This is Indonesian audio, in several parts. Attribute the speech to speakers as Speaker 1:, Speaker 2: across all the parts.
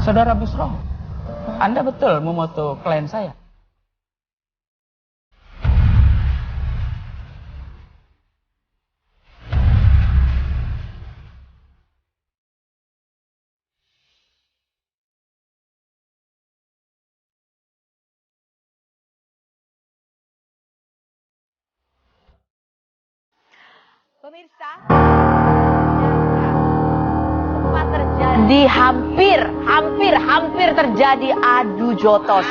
Speaker 1: Saudara Busro, Anda betul memoto klien saya?
Speaker 2: Pemirsa, sempat terjadi hampir terjadi adu jotos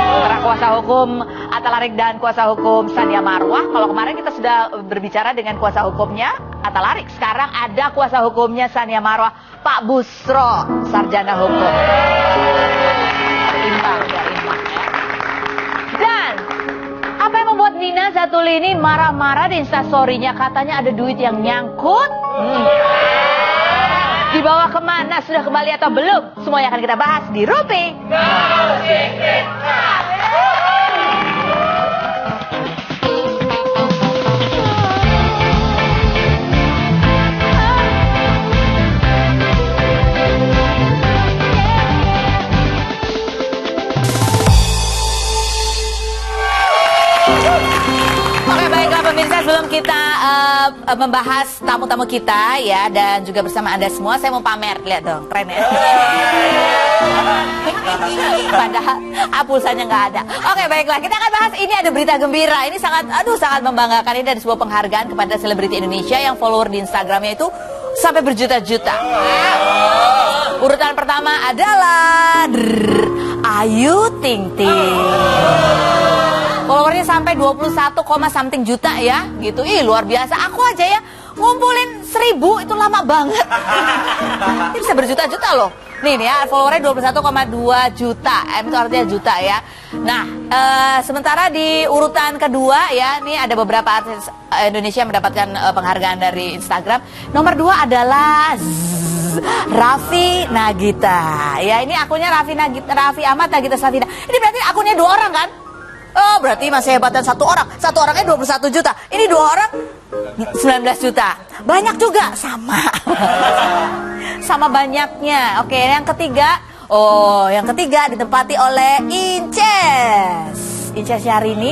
Speaker 2: antara kuasa hukum Atta Larik dan kuasa hukum Tsania Marwah. Kalau kemarin kita sudah berbicara dengan kuasa hukumnya Atta Larik, sekarang ada kuasa hukumnya Tsania Marwah, Pak Busro, sarjana hukum. Imbang ya. Dan apa yang membuat Nina Zatulini marah-marah di instastory-nya? Katanya ada duit yang nyangkut. Dibawa kemana? Sudah kembali atau belum? Semuanya akan kita bahas di Rupi. Oke, baiklah pemirsa, sebelum kita membahas tamu-tamu kita ya, dan juga bersama Anda semua, saya mau pamer. Lihat dong, keren ya. Padahal pulsanya nggak ada. Oke, baiklah, kita akan bahas. Ini ada berita gembira. Ini sangat membanggakan. Ini dari sebuah penghargaan kepada selebriti Indonesia yang follower di Instagramnya itu sampai berjuta-juta. Urutan pertama adalah Ayu Ting Ting. Followernya sampai 21, juta ya, gitu. Ih, luar biasa. Aku aja ya ngumpulin 1000 itu lama banget. Ini bisa berjuta-juta loh. Nih ya, followernya 21,2 juta. Itu artinya juta ya. Nah, sementara di urutan kedua ya, nih ada beberapa artis Indonesia yang mendapatkan penghargaan dari Instagram. Nomor 2 adalah Raffi Nagita. Ya, ini akunnya Raffi Ahmad Nagita Slavina. Ini berarti akunnya 2 orang kan? Oh, berarti masih hebatan 1 orang. 1 orangnya 21 juta. Ini 2 orang 19 juta. Banyak juga, sama. Sama banyaknya. Oke, yang ketiga. Oh, yang ketiga ditempati oleh Inces Syahrini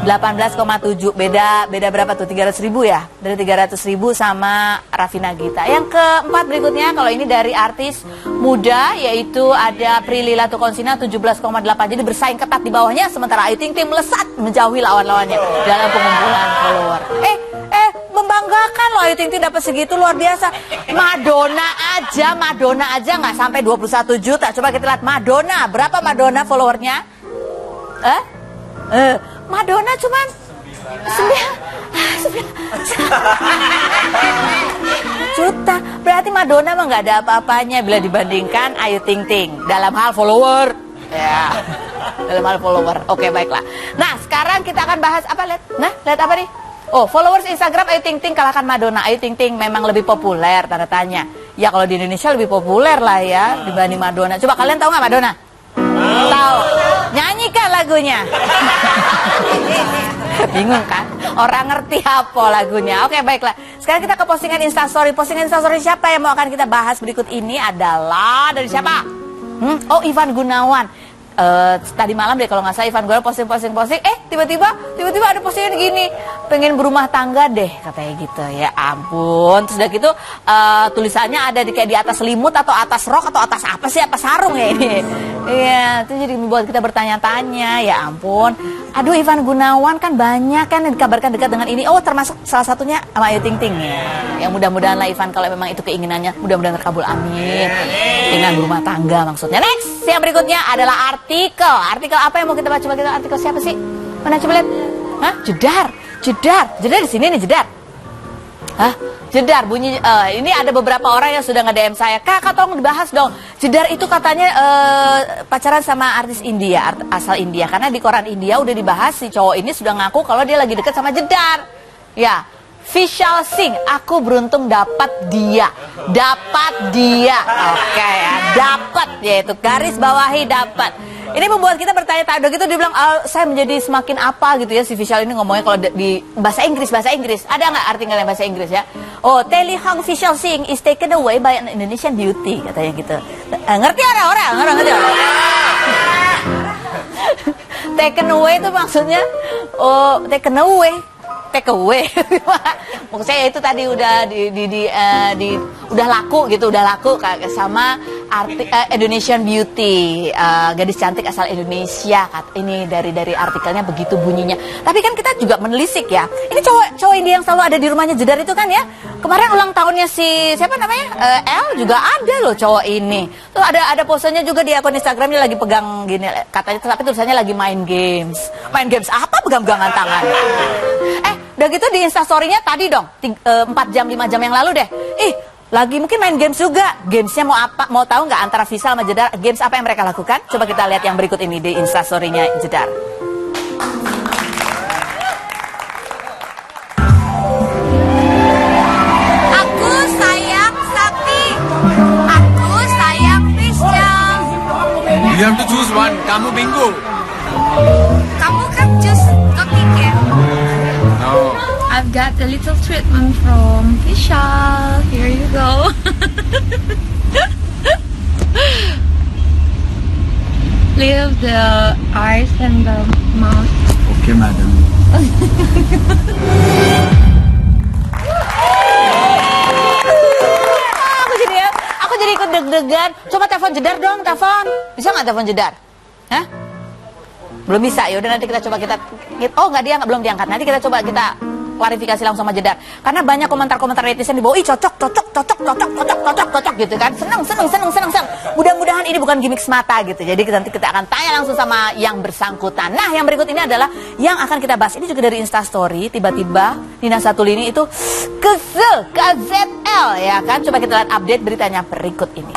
Speaker 2: 18,7. Beda berapa tuh? 300.000 ya? Dari 300.000 sama Raffi Nagita. Yang keempat berikutnya, kalau ini dari artis muda, yaitu ada Prilly Latukonsina 17,8. Jadi bersaing ketat di bawahnya, sementara Ayu Ting Ting melesat menjauhi lawan-lawannya dalam pengumpulan follower. Membanggakan loh, Ayu Ting Ting dapat segitu, luar biasa. Madonna aja nggak sampai 21 juta. Coba kita lihat Madonna, berapa Madonna followernya? Madonna cuman 9 juta. Berarti Madonna mah nggak ada apa-apanya bila dibandingkan Ayu Ting Ting dalam hal follower. Ya, dalam hal follower. Oke, baiklah. Nah, sekarang kita akan bahas apa? Lihat apa nih? Oh, followers Instagram Ayu Ting Ting kalahkan Madonna. Ayu Ting Ting memang lebih populer, tanda tanya. Ya, kalau di Indonesia lebih populer lah ya dibanding Madonna. Coba kalian tahu nggak Madonna? Tahu. Nyanyikan lagunya. Bingung kan? Orang ngerti apa lagunya. Oke, baiklah. Sekarang kita ke postingan Instastory. Postingan Instastory siapa yang mau akan kita bahas berikut ini adalah dari siapa? Oh, Ivan Gunawan. Tadi malam deh kalau nggak salah Ivan Gunawan posting. Tiba-tiba ada postingan gini, pengen berumah tangga deh katanya gitu. Ya ampun. Terus udah gitu tulisannya ada kayak di atas selimut atau atas rok atau atas apa sih, apa sarung ya ini. Iya, itu jadi membuat kita bertanya-tanya. Ya ampun. Aduh, Ivan Gunawan kan banyak kan yang dikabarkan dekat dengan ini. Oh, termasuk salah satunya sama Ayu Ting Ting ya. Yang mudah-mudahan lah Ivan, kalau memang itu keinginannya, mudah-mudahan terkabul, amin. Dengan berumah tangga maksudnya. Next, yang berikutnya adalah artikel. Artikel apa yang mau kita baca? Coba kita artikel siapa sih? Mana coba lihat? Hah? Jedar di sini nih, Jedar. Hah? Jedar bunyi. Ini ada beberapa orang yang sudah nge-DM saya, Kak, tolong dibahas dong. Jedar itu katanya pacaran sama artis India, asal India. Karena di koran India udah dibahas, si cowok ini sudah ngaku kalau dia lagi deket sama Jedar. Ya, Vishal Singh, aku beruntung dapat dia. Oke ya, dapat, yaitu garis bawahi dapat. Ini membuat kita bertanya-tanya gitu, dia bilang, saya menjadi semakin apa gitu ya, si Vishal ini ngomongnya kalau di bahasa Inggris. Ada nggak artikelnya bahasa Inggris ya? Oh, Telly Hang Vishal Singh is taken away by an Indonesian beauty, katanya gitu. Ngerti orang? Ngerti orang? Taken away itu maksudnya, taken away. Take away. Maksud saya itu tadi udah udah laku gitu, sama Indonesian Beauty, gadis cantik asal Indonesia. Ini dari artikelnya begitu bunyinya. Tapi kan kita juga menelisik ya. Ini cowok India yang selalu ada di rumahnya Jedar itu kan ya. Kemarin ulang tahunnya si siapa namanya? El juga ada loh cowok ini. Tuh ada posenya juga di akun Instagramnya lagi pegang gini katanya, tapi tulisannya lagi main games. Main games apa, pegang-pegangan tangan. Udah gitu di Instastory-nya tadi dong, 4 jam 5 jam yang lalu deh. Lagi mungkin main games juga. Gamesnya mau apa? Mau tahu nggak antara Vishal sama Jedar? Games apa yang mereka lakukan? Coba kita lihat yang berikut ini di Instastory-nya Jedar. Aku sayang sapi. Aku sayang Vishal.
Speaker 3: You have to choose one. Kamu bingo.
Speaker 2: Kamu kan just kepikir.
Speaker 3: No.
Speaker 4: I've got a little treatment from Vishal. Here you go. Leave the eyes and the mouth.
Speaker 3: Okay, madam.
Speaker 2: Aku jadi ikut deg-degan. Coba telepon Jedar dong, telepon. Bisa nggak telepon Jedar? Hah? Belum bisa. Ya udah nanti kita coba nggak belum diangkat. Nanti kita coba kita klarifikasi langsung sama Jedar. Karena banyak komentar-komentar netizen di bawah, cocok gitu kan. Seneng. Mudah-mudahan ini bukan gimmick semata gitu. Jadi nanti kita akan tanya langsung sama yang bersangkutan. Nah, yang berikut ini adalah yang akan kita bahas. Ini juga dari Instastory. Tiba-tiba Nina Zatulini itu kesel KZL ya kan. Coba kita lihat update beritanya berikut ini.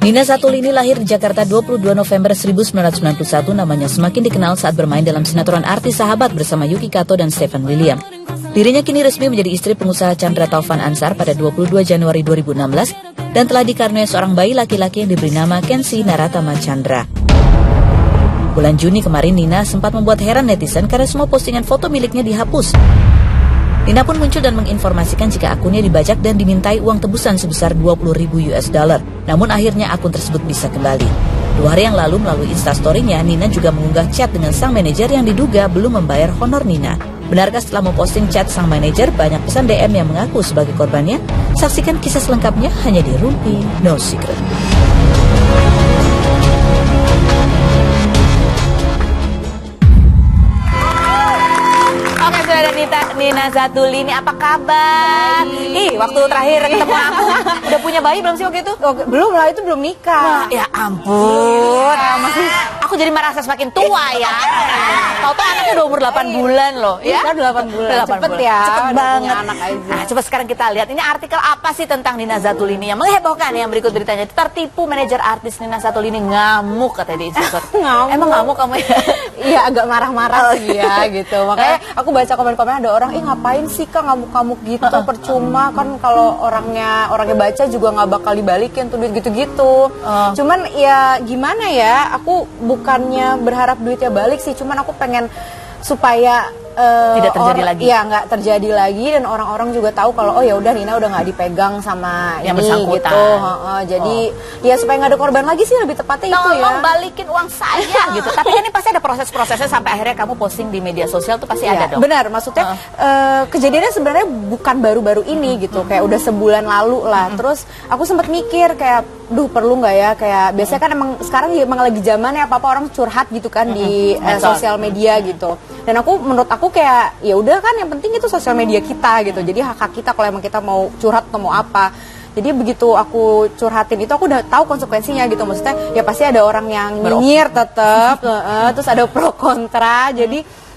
Speaker 5: Nina Zatulini lahir di Jakarta 22 November 1991. Namanya semakin dikenal saat bermain dalam sinetron Artis Sahabat bersama Yuki Kato dan Stefan William. Dirinya kini resmi menjadi istri pengusaha Chandra Taufan Ansar pada 22 Januari 2016 dan telah dikaruniai seorang bayi laki-laki yang diberi nama Kensi Naratama Chandra. Bulan Juni kemarin Nina sempat membuat heran netizen karena semua postingan foto miliknya dihapus. Nina pun muncul dan menginformasikan jika akunnya dibajak dan dimintai uang tebusan sebesar 20.000 US dollar. Namun akhirnya akun tersebut bisa kembali. 2 hari yang lalu melalui Instastory-nya, Nina juga mengunggah chat dengan sang manajer yang diduga belum membayar honor Nina. Benarkah setelah memposting chat sang manajer, banyak pesan DM yang mengaku sebagai korbannya? Saksikan kisah selengkapnya hanya di Rumpi No Secret.
Speaker 2: Sudah ada Nina Zatulini, apa kabar? Waktu terakhir ketemu aku udah punya bayi belum sih waktu itu?
Speaker 6: Belum lah, itu belum nikah.
Speaker 2: Ya ampun, aku jadi merasa semakin tua ya. Tahu-tahu anaknya udah umur 8 bulan loh ya.
Speaker 6: 8 bulan, cepet ya.
Speaker 2: Cepet banget.
Speaker 6: Anak aja.
Speaker 2: Nah, coba sekarang kita lihat ini artikel apa sih tentang Nina Zatulini yang menghebohkan. Yang berikut beritanya, tertipu manajer artis Nina Zatulini ngamuk katanya di Instastory.
Speaker 6: Ngamuk.
Speaker 2: Emang ngamuk kamu ya?
Speaker 6: Iya, agak marah-marah sih ya gitu. Makanya aku baca komen-komen ada orang, ngapain sih Kak ngamuk-ngamuk gitu, percuma kan kalau orangnya baca juga nggak bakal dibalikin tuh duit gitu-gitu. Cuman ya gimana ya, aku bukannya berharap duitnya balik sih, cuman aku pengen supaya
Speaker 2: tidak terjadi lagi.
Speaker 6: Iya, nggak terjadi lagi dan orang-orang juga tahu kalau oh ya udah Nina udah nggak dipegang sama
Speaker 2: yang
Speaker 6: ini
Speaker 2: bersangkutan.
Speaker 6: Gitu. Jadi ya supaya nggak ada korban lagi sih lebih tepatnya itu ya.
Speaker 2: Tolong balikin uang saya gitu. Tapi kan ini pasti ada proses-prosesnya sampai akhirnya kamu posting di media sosial tuh pasti ada dong.
Speaker 6: Benar, maksudnya kejadiannya sebenarnya bukan baru-baru ini gitu, kayak udah sebulan lalu lah. Terus aku sempat mikir kayak, perlu nggak ya, kayak biasanya kan emang sekarang emang lagi zamannya apa orang curhat gitu kan di sosial media gitu. Dan menurut aku kayak ya udah kan yang penting itu sosial media kita gitu. Jadi hak kita kalau emang kita mau curhat atau mau apa. Jadi begitu aku curhatin itu aku udah tahu konsekuensinya gitu. Maksudnya ya pasti ada orang yang nyinyir tetap, terus ada pro kontra. Jadi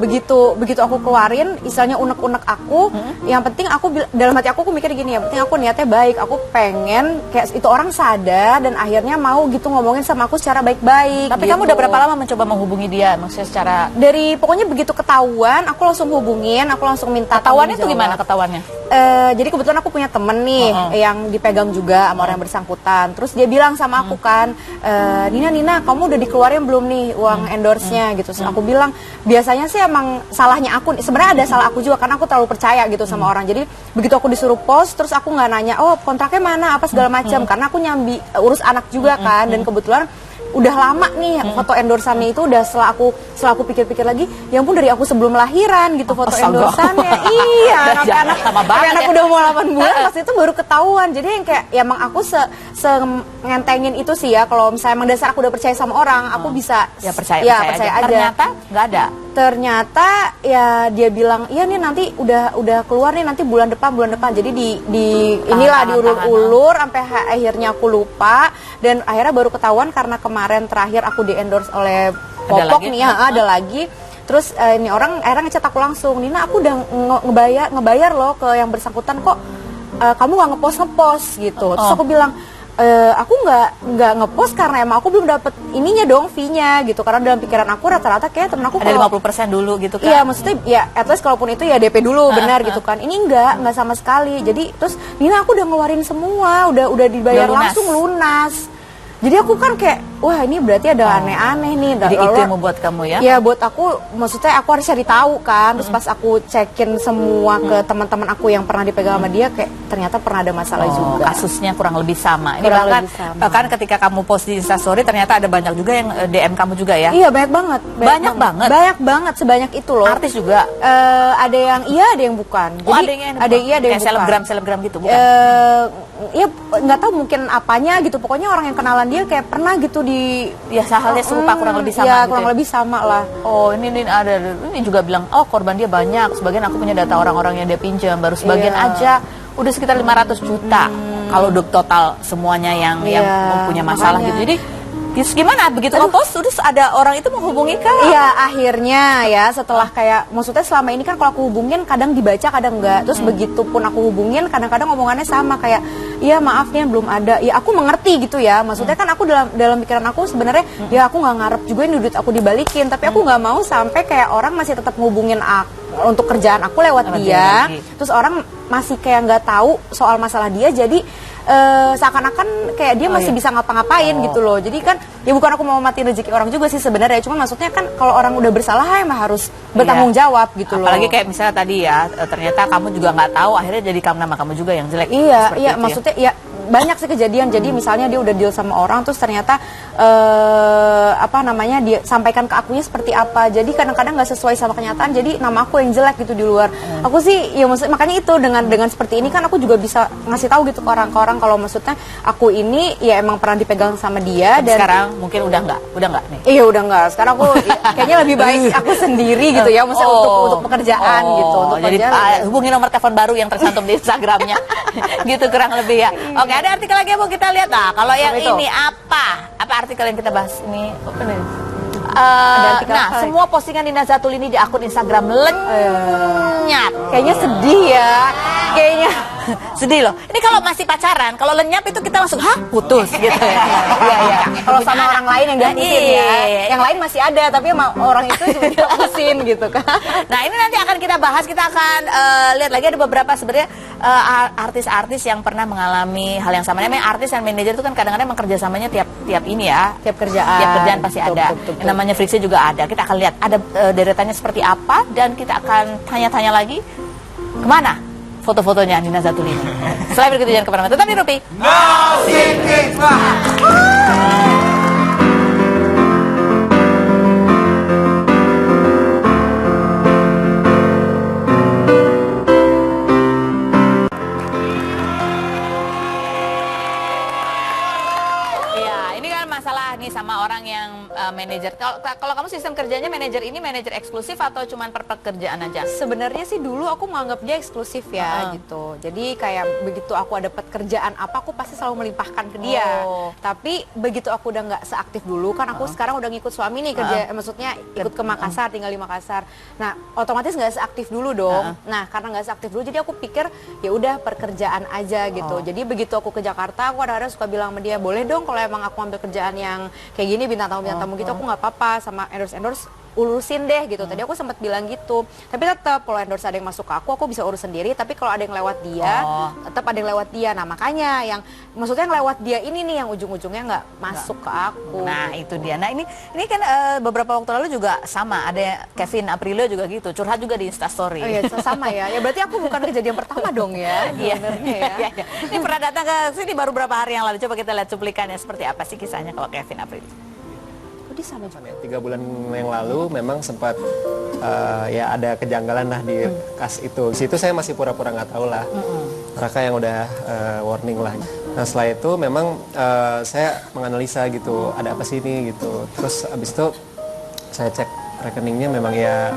Speaker 6: begitu aku keluarin istilahnya unek-unek aku, yang penting aku dalam hati aku mikir gini, yang penting aku niatnya baik, aku pengen kayak itu orang sadar dan akhirnya mau gitu ngomongin sama aku secara baik-baik.
Speaker 2: Tapi
Speaker 6: gitu.
Speaker 2: kamu udah berapa lama mencoba menghubungi dia, maksudnya secara
Speaker 6: dari pokoknya begitu ketahuan aku langsung hubungin, aku langsung minta
Speaker 2: ketahuannya tuh gimana ketahuannya?
Speaker 6: jadi kebetulan aku punya temen nih yang dipegang juga sama orang yang bersangkutan. Terus dia bilang sama aku kan, Nina, kamu udah dikeluarin belum nih uang endorse-nya gitu. Terus aku bilang, biasanya sih emang salahnya aku. Sebenarnya ada salah aku juga karena aku terlalu percaya gitu sama orang. Jadi begitu aku disuruh post, terus aku nggak nanya, oh kontraknya mana, apa segala macam. Karena aku nyambi urus anak juga kan, dan kebetulan udah lama nih foto endorsannya itu udah setelah aku pikir-pikir lagi, ya ampun dari aku sebelum lahiran gitu foto endorsannya. Iya, anak udah mau 8 bulan pas itu baru ketahuan. Jadi yang kayak ya emang aku ngentengin itu sih ya, kalau misalnya emang dasar aku udah percaya sama orang, aku bisa
Speaker 2: ya percaya aja.
Speaker 6: Ternyata
Speaker 2: nggak ada.
Speaker 6: Ternyata ya dia bilang, iya nih nanti udah keluar nih nanti bulan depan. Jadi inilah diulur-ulur sampai akhirnya aku lupa, dan akhirnya baru ketahuan karena kemarin terakhir aku di endorse oleh Popok nih ya, ada lagi. Terus ini orang akhirnya ngechat aku langsung, Nina aku udah ngebayar loh ke yang bersangkutan, kok kamu nggak ngepost gitu. Terus aku bilang, aku nggak ngepost karena emang aku belum dapet ininya dong, fee-nya gitu. Karena dalam pikiran aku rata-rata kayak temen aku
Speaker 2: ada 50% dulu gitu kan.
Speaker 6: Iya, maksudnya ya at least kalaupun itu ya DP dulu benar gitu kan. Ini nggak sama sekali. Jadi terus Nina aku udah ngeluarin semua, udah dibayar langsung lunas. Jadi aku kan kayak, wah ini berarti ada aneh-aneh nih.
Speaker 2: Jadi itu yang membuat kamu ya?
Speaker 6: Ya buat aku, maksudnya aku harus cari tahu kan. Terus pas aku cekin semua ke teman-teman aku yang pernah dipegang sama dia, kayak ternyata pernah ada masalah juga.
Speaker 2: Kasusnya kurang lebih sama. Ini
Speaker 6: Kurang
Speaker 2: bahkan ketika kamu post di Instastory ternyata ada banyak juga yang DM kamu juga ya?
Speaker 6: Iya banyak banget. Banyak banget, sebanyak itu loh.
Speaker 2: Artis juga?
Speaker 6: Ada yang iya, ada yang bukan. Jadi ada yang iya, ada yang bukan.
Speaker 2: Selebgram gitu bukan?
Speaker 6: Ya nggak tahu mungkin apanya gitu. Pokoknya orang yang kenalan dia kayak pernah gitu di
Speaker 2: ya halnya serupa kurang lebih sama
Speaker 6: ya,
Speaker 2: gitu.
Speaker 6: Kurang lebih sama lah.
Speaker 2: Oh, ini ada ini juga bilang, "Oh, korban dia banyak. Sebagian aku punya data orang-orang yang dia pinjam, baru sebagian aja udah sekitar 500 juta." Kalau total semuanya yang mempunyai masalah gitu. Jadi gimana begitu ngepost terus ada orang itu menghubungi kah?
Speaker 6: Iya, akhirnya ya setelah kayak maksudnya selama ini kan kalau aku hubungin kadang dibaca kadang enggak. Terus begitu pun aku hubungin kadang-kadang ngomongannya sama kayak, iya maaf nih belum ada. Ya aku mengerti gitu ya. Maksudnya kan aku dalam pikiran aku sebenarnya ya aku nggak ngarep juga ini duit aku dibalikin, tapi aku nggak mau sampai kayak orang masih tetap ngehubungin aku untuk kerjaan aku lewat dia. Terus orang masih kayak nggak tahu soal masalah dia, jadi seakan-akan kayak dia masih bisa ngapa-ngapain gitu loh. Jadi kan ya bukan aku mau matiin rezeki orang juga sih sebenarnya, cuma maksudnya kan kalau orang udah bersalah emang harus bertanggung jawab gitu loh.
Speaker 2: Apalagi kayak misalnya tadi ya, ternyata kamu juga nggak tahu, akhirnya jadi nama kamu juga yang jelek.
Speaker 6: Iya, maksudnya ya banyak sih kejadian. Jadi misalnya dia udah deal sama orang terus ternyata dia sampaikan ke akunya seperti apa. Jadi kadang-kadang nggak sesuai sama kenyataan. Jadi nama aku yang jelek gitu di luar. Aku sih ya maksudnya makanya itu dengan seperti ini kan aku juga bisa ngasih tahu gitu ke orang-orang kalau maksudnya aku ini ya emang pernah dipegang sama dia. Dan
Speaker 2: sekarang mungkin udah nggak nih.
Speaker 6: Iya udah nggak. Sekarang aku kayaknya lebih baik aku sendiri gitu ya, maksudnya untuk pekerjaan gitu. Untuk
Speaker 2: jadi hubungi nomor telepon baru yang tercantum di Instagramnya. Gitu kurang lebih ya. Oke, ada artikel lagi Bu, kita lihat. Nah, kalau yang ini apa artikel yang kita bahas ini? Semua postingan Nina Zatulini di akun Instagram lenyap.
Speaker 6: Kayaknya sedih ya. Kayaknya
Speaker 2: sedih loh. Ini kalau masih pacaran, kalau lenyap itu kita langsung putus gitu ya.
Speaker 6: Iya. Kalau sama orang lain yang dihapusin ya. Yang lain masih ada, tapi sama orang itu cuma dihapusin gitu kan.
Speaker 2: Nah, ini nanti akan kita bahas, kita akan lihat lagi ada beberapa sebenarnya artis-artis yang pernah mengalami hal yang sama. Namanya artis dan manajer itu kan kadang-kadang emang kerjasamanya tiap ini ya.
Speaker 6: Tiap kerjaan
Speaker 2: pasti ada. Yang namanya friksi juga ada. Kita akan lihat ada deretannya seperti apa, dan kita akan tanya-tanya lagi kemana foto-fotonya Nina Zatulini. Selain berikut jangan kemana-mana, tetap di Rupi. Masalah nih sama orang yang manajer. Kalau kamu sistem kerjanya manajer ini manajer eksklusif atau cuman per pekerjaan aja?
Speaker 6: Sebenarnya sih dulu aku menganggap dia eksklusif ya gitu. Jadi kayak begitu aku dapat kerjaan apa aku pasti selalu melimpahkan ke dia. Tapi begitu aku udah nggak seaktif dulu kan aku sekarang udah ngikut suami nih kerja, maksudnya ikut ke Makassar, tinggal di Makassar. Nah otomatis nggak seaktif dulu dong. Nah karena nggak seaktif dulu jadi aku pikir ya udah pekerjaan aja gitu. Jadi begitu aku ke Jakarta aku kadang-kadang suka bilang sama dia, boleh dong kalau emang aku ambil kerjaan yang kayak gini bintang tamu gitu aku nggak apa-apa, sama endorse urusin deh gitu. Tadi aku sempat bilang gitu. Tapi tetap kalau endorse ada yang masuk ke aku bisa urus sendiri. Tapi kalau ada yang lewat dia, tetap ada yang lewat dia. Nah makanya yang maksudnya yang lewat dia ini nih yang ujung-ujungnya nggak masuk ke aku.
Speaker 2: Nah itu dia. Nah ini kan beberapa waktu lalu juga sama. Ada Kevin Aprilio juga gitu. Curhat juga di Instastory.
Speaker 6: Oh iya sama ya. Ya berarti aku bukan kejadian pertama dong ya. Sebenarnya ya.
Speaker 2: Iya. Ini pernah datang ke sini baru beberapa hari yang lalu. Coba kita lihat cuplikannya seperti apa sih kisahnya kalau Kevin Aprilio.
Speaker 6: Kok sama juga?
Speaker 7: 3 bulan yang lalu memang sempat ya ada kejanggalan lah di kas itu. Di situ saya masih pura-pura nggak tahu lah. Raka yang udah warning lah. Nah setelah itu memang saya menganalisa gitu, ada apa sih ini gitu. Terus abis itu saya cek rekeningnya memang ya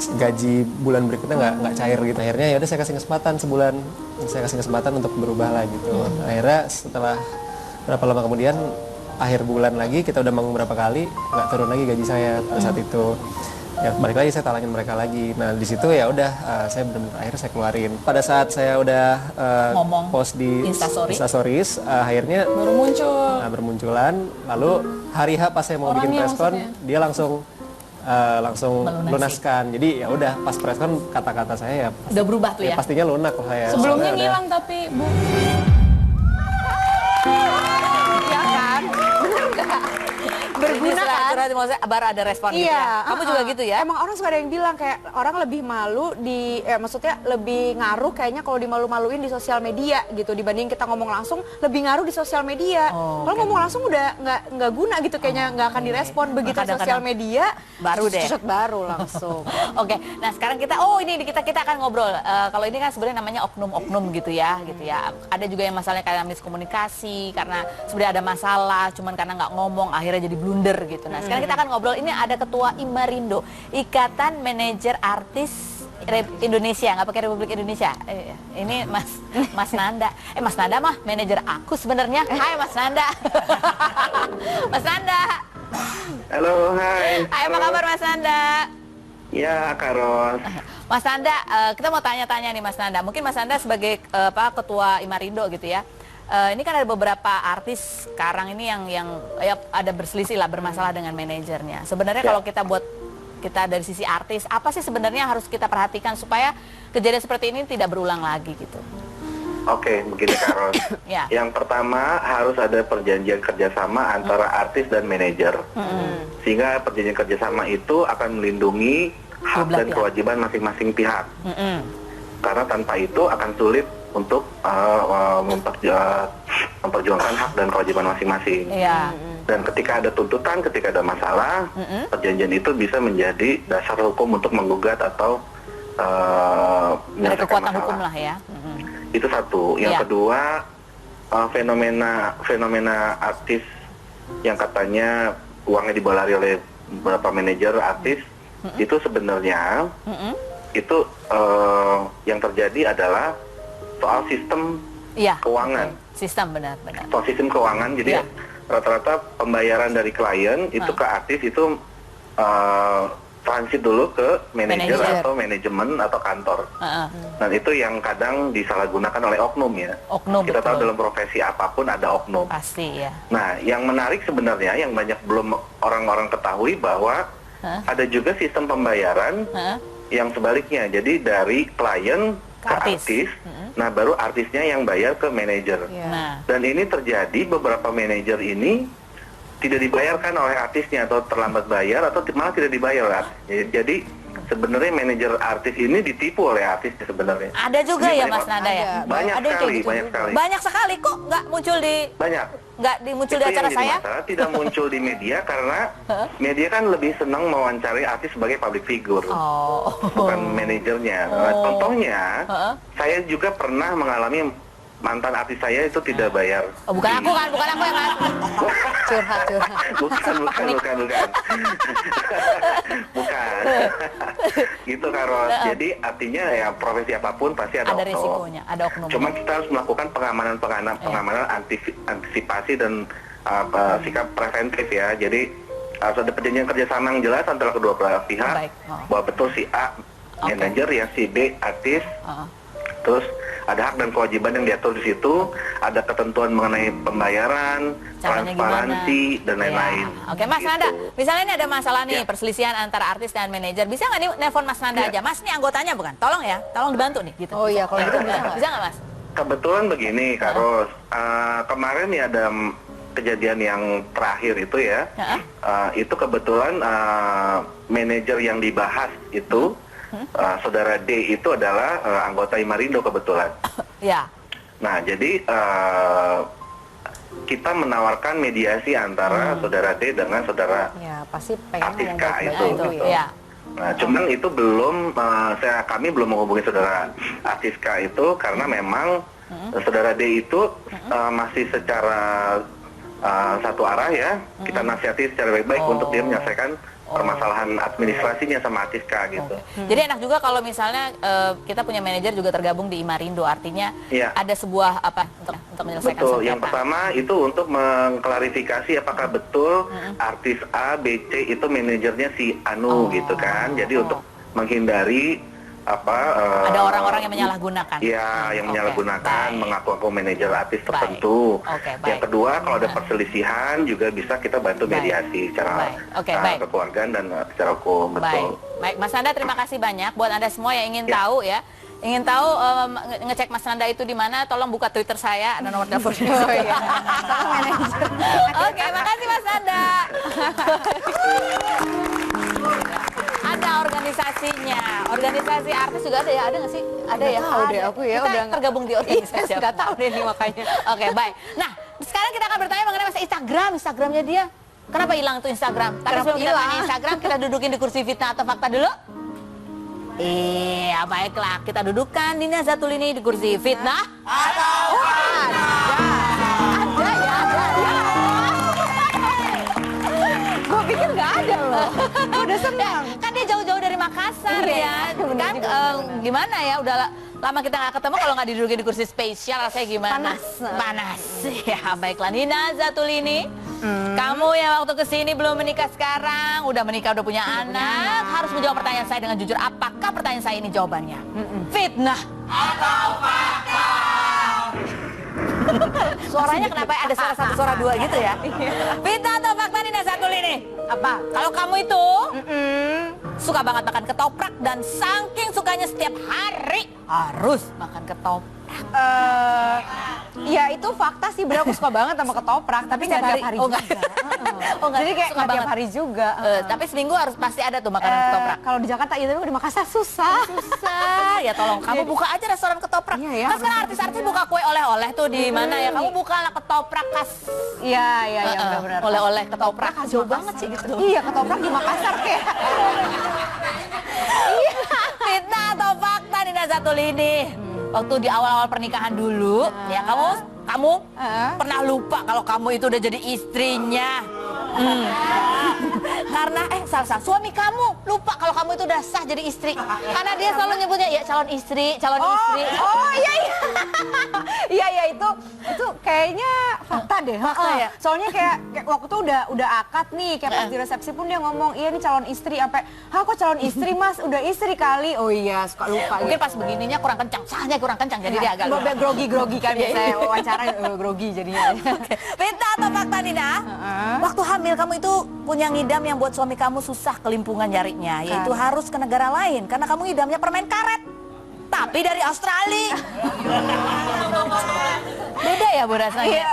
Speaker 7: gaji bulan berikutnya nggak cair gitu. Akhirnya ya udah saya kasih kesempatan sebulan, saya kasih kesempatan untuk berubah lah gitu. Akhirnya setelah berapa lama kemudian akhir bulan lagi kita udah manggung berapa kali nggak turun lagi gaji saya pada saat itu. Ya balik lagi saya talangin mereka lagi. Nah di situ ya udah saya benar-benar akhirnya saya keluarin. Pada saat saya udah post di Instastories, akhirnya
Speaker 6: Baru muncul.
Speaker 7: bermunculan. Lalu hari H pas saya mau bikin preskon, dia langsung lunaskan. Jadi ya udah pas preskon kata-kata saya ya
Speaker 2: Udah berubah tuh ya?
Speaker 7: pastinya lunak lah saya.
Speaker 4: Sebelumnya
Speaker 7: Soalnya
Speaker 4: ngilang tapi Bu.
Speaker 6: Iya kan? Bener nggak? Berguna kan?
Speaker 2: Curhat maksudnya baru ada respon gitu ya? Kamu juga gitu ya?
Speaker 6: Emang orang suka ada yang bilang kayak orang lebih malu maksudnya lebih ngaruh kayaknya kalau dimalu-maluin di sosial media gitu dibanding kita ngomong langsung lebih ngaruh di sosial media. Kalau ngomong langsung udah nggak guna gitu kayaknya nggak akan direspon begitu sosial media
Speaker 2: baru deh.
Speaker 6: baru langsung.
Speaker 2: Oke, nah sekarang kita kita akan ngobrol. Kalau ini kan sebenarnya namanya oknum-oknum gitu ya. Ada juga yang masalahnya karena miskomunikasi, karena sebenarnya ada masalah, cuman karena nggak ngomong akhirnya jadi blunder gitu. Nah sekarang kita akan ngobrol. Ini ada Ketua Imarindo, Ikatan Manajer Artis Indonesia, nggak pakai Republik Indonesia. Ini Mas Nanda. Mas Nanda mah manajer aku sebenarnya. Hai Mas Nanda. Mas Nanda.
Speaker 8: Halo, hai.
Speaker 2: Hai, apa kabar Mas Nanda?
Speaker 8: Ya, Kak Ros.
Speaker 2: Mas Nanda, kita mau tanya-tanya nih Mas Nanda. Mungkin Mas Nanda sebagai Ketua Imarindo gitu ya. Ini kan ada beberapa artis sekarang ini yang ya ada berselisih lah, bermasalah dengan manajernya. Sebenarnya kalau kita dari sisi artis, apa sih sebenarnya harus kita perhatikan supaya kejadian seperti ini tidak berulang lagi gitu?
Speaker 8: Oke, begini Kak Ros.
Speaker 2: Ya.
Speaker 8: Yang pertama harus ada perjanjian kerjasama antara artis dan manajer. Sehingga perjanjian kerjasama itu akan melindungi hak dan kewajiban masing-masing pihak. Karena tanpa itu akan sulit untuk memperjuangkan hak dan kewajiban masing-masing. Dan ketika ada tuntutan, ketika ada masalah, perjanjian itu bisa menjadi dasar hukum untuk menggugat atau
Speaker 2: ada
Speaker 8: menyelesaikan
Speaker 2: kekuatan
Speaker 8: masalah.
Speaker 2: hukum lah ya.
Speaker 8: Itu satu. Yang kedua, fenomena artis yang katanya uangnya dibalari oleh beberapa manajer artis, itu sebenarnya itu yang terjadi adalah soal sistem keuangan.
Speaker 2: Sistem benar-benar.
Speaker 8: Soal sistem keuangan, jadi rata-rata pembayaran dari klien itu ke artis itu transit dulu ke manajer atau manajemen atau kantor. Dan itu yang kadang disalahgunakan oleh oknum ya. Kita tahu dalam profesi apapun ada oknum.
Speaker 2: Pasti ya.
Speaker 8: Nah, yang menarik sebenarnya yang banyak belum orang-orang ketahui bahwa ada juga sistem pembayaran yang sebaliknya. Jadi dari klien ke artis. Nah, baru artisnya yang bayar ke manajer. Dan ini terjadi beberapa manajer ini tidak dibayarkan oleh artisnya atau terlambat bayar atau malah tidak dibayar oleh artisnya. Jadi sebenarnya manajer artis ini ditipu oleh artisnya sebenarnya.
Speaker 2: Ada juga ya Mas Nanda ya?
Speaker 8: Banyak sekali, banyak sekali.
Speaker 2: Banyak sekali kok nggak muncul di muncul di acara saya?
Speaker 8: Masalah, tidak muncul di media karena media kan lebih senang mewawancari artis sebagai public figure, bukan manajernya. Nah, contohnya, saya juga pernah mengalami mantan artis saya itu tidak bayar.
Speaker 2: Bukan aku kan, bukan aku ya Mas.
Speaker 6: Curhat.
Speaker 8: Bukan. Bukan. Gitu Kak Ros. Jadi artinya ya profesi apapun pasti ada oknum.
Speaker 2: Risikonya, ada oknum.
Speaker 8: Cuma kita harus melakukan pengamanan antisipasi dan sikap preventif ya. Jadi harus ada perjanjian kerjasama yang jelas antara kedua belah pihak bahwa betul si A manajer ya si B artis Terus ada hak dan kewajiban yang diatur di situ, ada ketentuan mengenai pembayaran,
Speaker 2: Caranya
Speaker 8: transparansi,
Speaker 2: gimana?
Speaker 8: dan lain-lain.
Speaker 2: Ya. Oke, Mas
Speaker 8: Gitu.
Speaker 2: Nanda, misalnya ini ada masalah nih,
Speaker 8: Ya.
Speaker 2: perselisihan antara artis dan manajer. Bisa nggak nih nelpon Mas Nanda aja? Mas, ini anggotanya bukan? Tolong ya, tolong dibantu nih. Gitu.
Speaker 6: Oh iya, kalau gitu bisa nggak?
Speaker 2: Bisa nggak, Mas?
Speaker 8: Kebetulan begini, Kak Ros. Kemarin nih ada kejadian yang terakhir itu ya. Itu kebetulan manajer yang dibahas itu, saudara D itu adalah anggota Imarindo kebetulan.
Speaker 2: Ya.
Speaker 8: Nah, jadi kita menawarkan mediasi antara saudara D dengan saudara
Speaker 6: Ya pasti pengen
Speaker 8: artis
Speaker 6: ngomong
Speaker 8: K
Speaker 6: baik-baik
Speaker 8: itu.
Speaker 6: gitu
Speaker 8: Gitu.
Speaker 2: Ya.
Speaker 8: Nah, cuman itu belum, kami belum menghubungi saudara artis K itu karena memang saudara D itu masih secara satu arah ya. Kita nasihati secara baik-baik untuk dia menyelesaikan permasalahan administrasinya sama artis K gitu.
Speaker 2: Jadi enak juga kalau misalnya kita punya manajer juga tergabung di Imarindo, artinya
Speaker 8: Iya.
Speaker 2: ada sebuah apa untuk menyelesaikan
Speaker 8: Betul,
Speaker 2: sengketa.
Speaker 8: yang pertama itu untuk mengklarifikasi apakah betul artis A, B, C itu manajernya si Anu gitu kan. Jadi untuk menghindari
Speaker 2: ada orang-orang yang menyalahgunakan.
Speaker 8: Iya, yang
Speaker 2: Oke,
Speaker 8: menyalahgunakan
Speaker 2: baik.
Speaker 8: mengaku-ngaku manajer artis
Speaker 2: Baik.
Speaker 8: tertentu.
Speaker 2: Oke, baik.
Speaker 8: Yang kedua, kalau ada perselisihan juga bisa kita bantu
Speaker 2: Baik.
Speaker 8: mediasi secara
Speaker 2: Baik. Oke, baik.
Speaker 8: kekeluargaan dan secara hukum.
Speaker 2: Baik,
Speaker 8: Betul.
Speaker 2: baik, Mas Nanda, terima kasih banyak. Buat Anda semua yang ingin
Speaker 8: Ya.
Speaker 2: tahu ya, ingin tahu ngecek Mas Nanda itu di mana, tolong buka Twitter saya, ada nomor teleponnya.
Speaker 6: Oh iya.
Speaker 2: Oke, makasih Mas Nanda. Ada organisasinya, organisasi artis juga ada ya, ada nggak sih? Ada ya?
Speaker 6: tahu deh,
Speaker 2: Ada.
Speaker 6: aku ya
Speaker 2: Kita
Speaker 6: udah nggak-
Speaker 2: tergabung di organisasi.
Speaker 6: Iya, nggak tahu deh ini makanya.
Speaker 2: Oke, baik. Nah, sekarang kita akan bertanya mengenai masa Instagramnya dia. Kenapa hilang tuh Instagram? Tapi
Speaker 6: Kenapa
Speaker 2: sebelum kita
Speaker 6: hilang?
Speaker 2: tanya Instagram, kita dudukin di kursi fitnah atau fakta dulu. Iya, baiklah. Kita dudukkan Nina Zatulini di kursi fitnah atau fakta. Ada ya, ada ya.
Speaker 6: Gue pikir nggak ada loh. Gue udah senang.
Speaker 2: Kan dia jauh-jauh dari Makassar ya.
Speaker 6: bener
Speaker 2: Kan
Speaker 6: juga,
Speaker 2: gimana ya, udah lama kita nggak ketemu, kalau nggak didudukin di kursi spesial rasanya gimana?
Speaker 6: Panas.
Speaker 2: Panas. Ya, baiklah Nina Zatulini. Kamu yang waktu kesini belum menikah sekarang, udah menikah, udah punya anak, harus menjawab pertanyaan saya dengan jujur. Apakah pertanyaan saya ini jawabannya? Fitnah atau fakta? Suaranya kenapa ada suara satu, suara dua gitu ya? Fitnah atau fakta Nina Zatulini? Apa? Kalau kamu itu suka banget makan ketoprak dan saking sukanya setiap hari harus makan ketoprak.
Speaker 6: Ya itu fakta sih, bener aku suka banget sama ketoprak, tapi nggak tiap hari
Speaker 2: Oh,
Speaker 6: juga.
Speaker 2: nggak. Oh, nggak.
Speaker 6: Jadi kayak
Speaker 2: Suka
Speaker 6: nggak tiap
Speaker 2: banget.
Speaker 6: hari juga.
Speaker 2: Tapi seminggu harus pasti ada tuh makanan ketoprak.
Speaker 6: Kalau di Jakarta iya, tapi di Makassar susah.
Speaker 2: Susah. Ya tolong kamu buka aja restoran ketoprak.
Speaker 6: Iya, ya,
Speaker 2: Kan sekarang artis-artis buka kue oleh-oleh tuh di mana ya? Kamu buka lah ketoprak khas.
Speaker 6: Iya, benar-benar.
Speaker 2: Oleh-oleh ketoprak.
Speaker 6: khas
Speaker 2: Jauh
Speaker 6: Makassar.
Speaker 2: banget sih gitu.
Speaker 6: Iya, ketoprak di Makassar kayak.
Speaker 2: Fitnah atau fakta Nina Zatulini? Waktu di awal-awal pernikahan dulu, ya kamu pernah lupa kalau kamu itu udah jadi istrinya. Karena salah suami kamu lupa kalau kamu itu udah sah jadi istri. Karena dia selalu nyebutnya ya calon istri, calon istri.
Speaker 6: Oh iya. Iya itu kayaknya fakta deh.
Speaker 2: Fakta ya?
Speaker 6: Soalnya kayak waktu itu udah akad nih, kayak pas di resepsi pun dia ngomong, "Iya nih calon istri." Sampai, kok calon istri, Mas? Udah istri kali." Oh iya, suka lupa
Speaker 2: Mungkin
Speaker 6: gitu.
Speaker 2: pas begininya kurang kencang, sahnya kurang kencang jadi dia agak lupa.
Speaker 6: grogi kan biasanya wawancara grogi jadinya.
Speaker 2: Fitnah atau fakta Nina? Waktu hamil kamu itu punya ngidam yang buat suami kamu susah kelimpungan nyarinya, yaitu harus ke negara lain karena kamu ngidamnya permen karet. Tapi dari Australia. Beda ya Bu rasanya?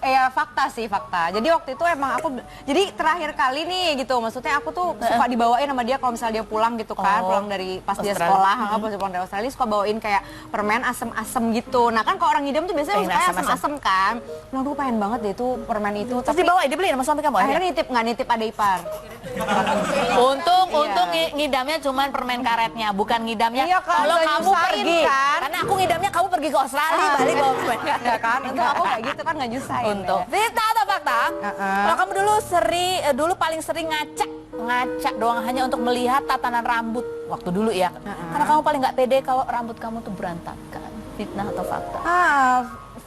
Speaker 6: Iya, fakta sih, fakta. Jadi waktu itu emang jadi terakhir kali nih gitu, maksudnya aku tuh suka dibawain sama dia kalau misalnya dia pulang gitu kan, pulang dari pas dia sekolah, pas dia pulang dari Australia suka bawain kayak permen asem-asem gitu. Nah kan kalau orang ngidam tuh biasanya
Speaker 2: Pengen
Speaker 6: suka
Speaker 2: asem-asem.
Speaker 6: asem-asem kan. Nah aku pengen banget deh itu permen itu.
Speaker 2: Terus dibeliin sama suami kamu
Speaker 6: akhirnya
Speaker 2: akhirnya?
Speaker 6: nggak nitip ada ipar.
Speaker 2: Untung
Speaker 6: Iya.
Speaker 2: ngidamnya cuman permen karetnya, bukan ngidamnya
Speaker 6: Iya kan,
Speaker 2: kalau
Speaker 6: udah
Speaker 2: kamu
Speaker 6: nyusahin
Speaker 2: pergi.
Speaker 6: kan.
Speaker 2: Karena aku ngidamnya kamu pergi ke Australia, balik bawa permen karet.
Speaker 6: Ya kan, itu aku kayak gitu kan nggak nyusahin.
Speaker 2: Untung.
Speaker 6: Ya.
Speaker 2: Fitnah atau fakta? Kalau kamu dulu paling sering ngaca doang hanya untuk melihat tatanan rambut waktu dulu ya. Karena kamu paling nggak pede kalau rambut kamu tuh berantakan. Fitnah atau fakta?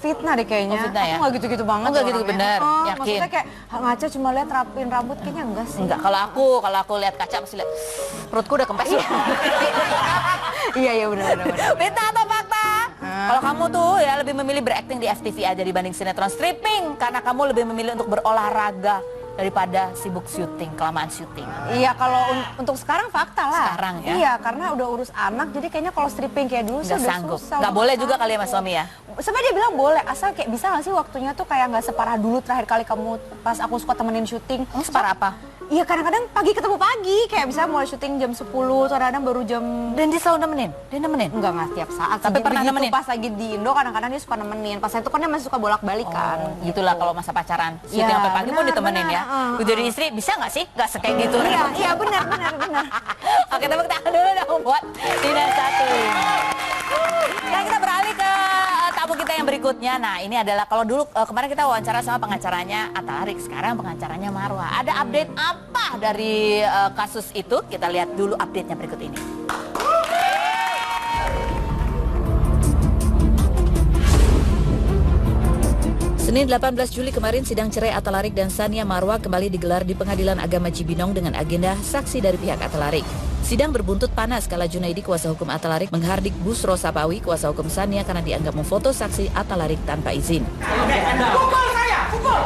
Speaker 6: Fitnah deh kayaknya.
Speaker 2: Oh, fitnah ya?
Speaker 6: Aku nggak gitu-gitu banget.
Speaker 2: Oh, nggak gitu-gitu,
Speaker 6: orangnya.
Speaker 2: bener, yakin?
Speaker 6: Maksudnya kayak ngaca cuma lihat rapin rambut, kayaknya enggak sih.
Speaker 2: Enggak, kalau aku lihat kaca pasti lihat perutku udah kempes.
Speaker 6: Iya benar.
Speaker 2: Fitnah atau fakta? Kalau kamu tuh ya lebih memilih berakting di FTV aja dibanding sinetron stripping, karena kamu lebih memilih untuk berolahraga daripada sibuk syuting, kelamaan syuting.
Speaker 6: Iya, kalau untuk sekarang fakta lah.
Speaker 2: Sekarang ya?
Speaker 6: Iya, karena udah urus anak, jadi kayaknya kalau stripping kayak dulu sih
Speaker 2: Nggak
Speaker 6: udah
Speaker 2: sanggup.
Speaker 6: susah.
Speaker 2: Nggak boleh juga kali ya Mas Suami ya?
Speaker 6: Sebenarnya dia bilang boleh, asal kayak bisa nggak sih waktunya tuh kayak nggak separah dulu terakhir kali kamu pas aku suka temenin syuting.
Speaker 2: Separah apa?
Speaker 6: Iya, kadang-kadang pagi ketemu pagi, kayak bisa mulai syuting jam 10, kadang-kadang baru jam...
Speaker 2: Dan dia selalu nemenin? Dia nemenin?
Speaker 6: Nggak tiap saat.
Speaker 2: Tapi
Speaker 6: sih.
Speaker 2: pernah
Speaker 6: Begitu
Speaker 2: nemenin?
Speaker 6: pas lagi di Indo, kadang-kadang dia suka nemenin. Pas itu kan dia masih suka bolak-balik kan.
Speaker 2: Gitulah kalau masa pacaran. Syuting
Speaker 6: Ya,
Speaker 2: sampai pagi pun
Speaker 6: benar,
Speaker 2: ditemenin
Speaker 6: benar.
Speaker 2: ya. Jadi istri bisa nggak sih? Nggak sekayak gitu.
Speaker 6: Iya, benar.
Speaker 2: Oke, tepuk tangan dulu dong buat Dina Satu. Nah, kita beralih ke tamu kita yang berikutnya. Nah, ini adalah kalau dulu kemarin kita wawancara sama pengacaranya Atta Larik, sekarang pengacaranya Marwah. Ada update apa dari kasus itu? Kita lihat dulu update-nya berikut ini.
Speaker 5: Senin 18 Juli kemarin sidang cerai Atta Larik dan Sania Marwah kembali digelar di Pengadilan Agama Cibinong dengan agenda saksi dari pihak Atta Larik. Sidang berbuntut panas kala Junaidi kuasa hukum Atta Larik menghardik Busro Sapawi kuasa hukum Sania karena dianggap memfoto saksi Atta Larik tanpa izin.
Speaker 1: Pukul saya, pukul!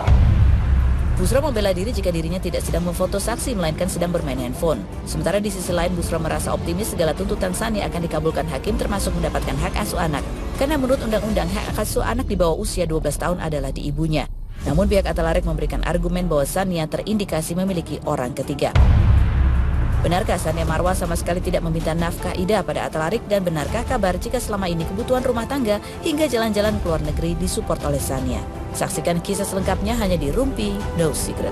Speaker 5: Busro membela diri jika dirinya tidak sedang memfoto saksi melainkan sedang bermain handphone. Sementara di sisi lain Busro merasa optimis segala tuntutan Sania akan dikabulkan hakim termasuk mendapatkan hak asuh anak. Karena menurut undang-undang hak asuh anak di bawah usia 12 tahun adalah di ibunya. Namun pihak Atta Larik memberikan argumen bahwa Sania terindikasi memiliki orang ketiga. Benarkah Sania Marwah sama sekali tidak meminta nafkah Ida pada Atta Larik dan benarkah kabar jika selama ini kebutuhan rumah tangga hingga jalan-jalan ke luar negeri disupport oleh Sania? Saksikan kisah selengkapnya hanya di Rumpi No Secret.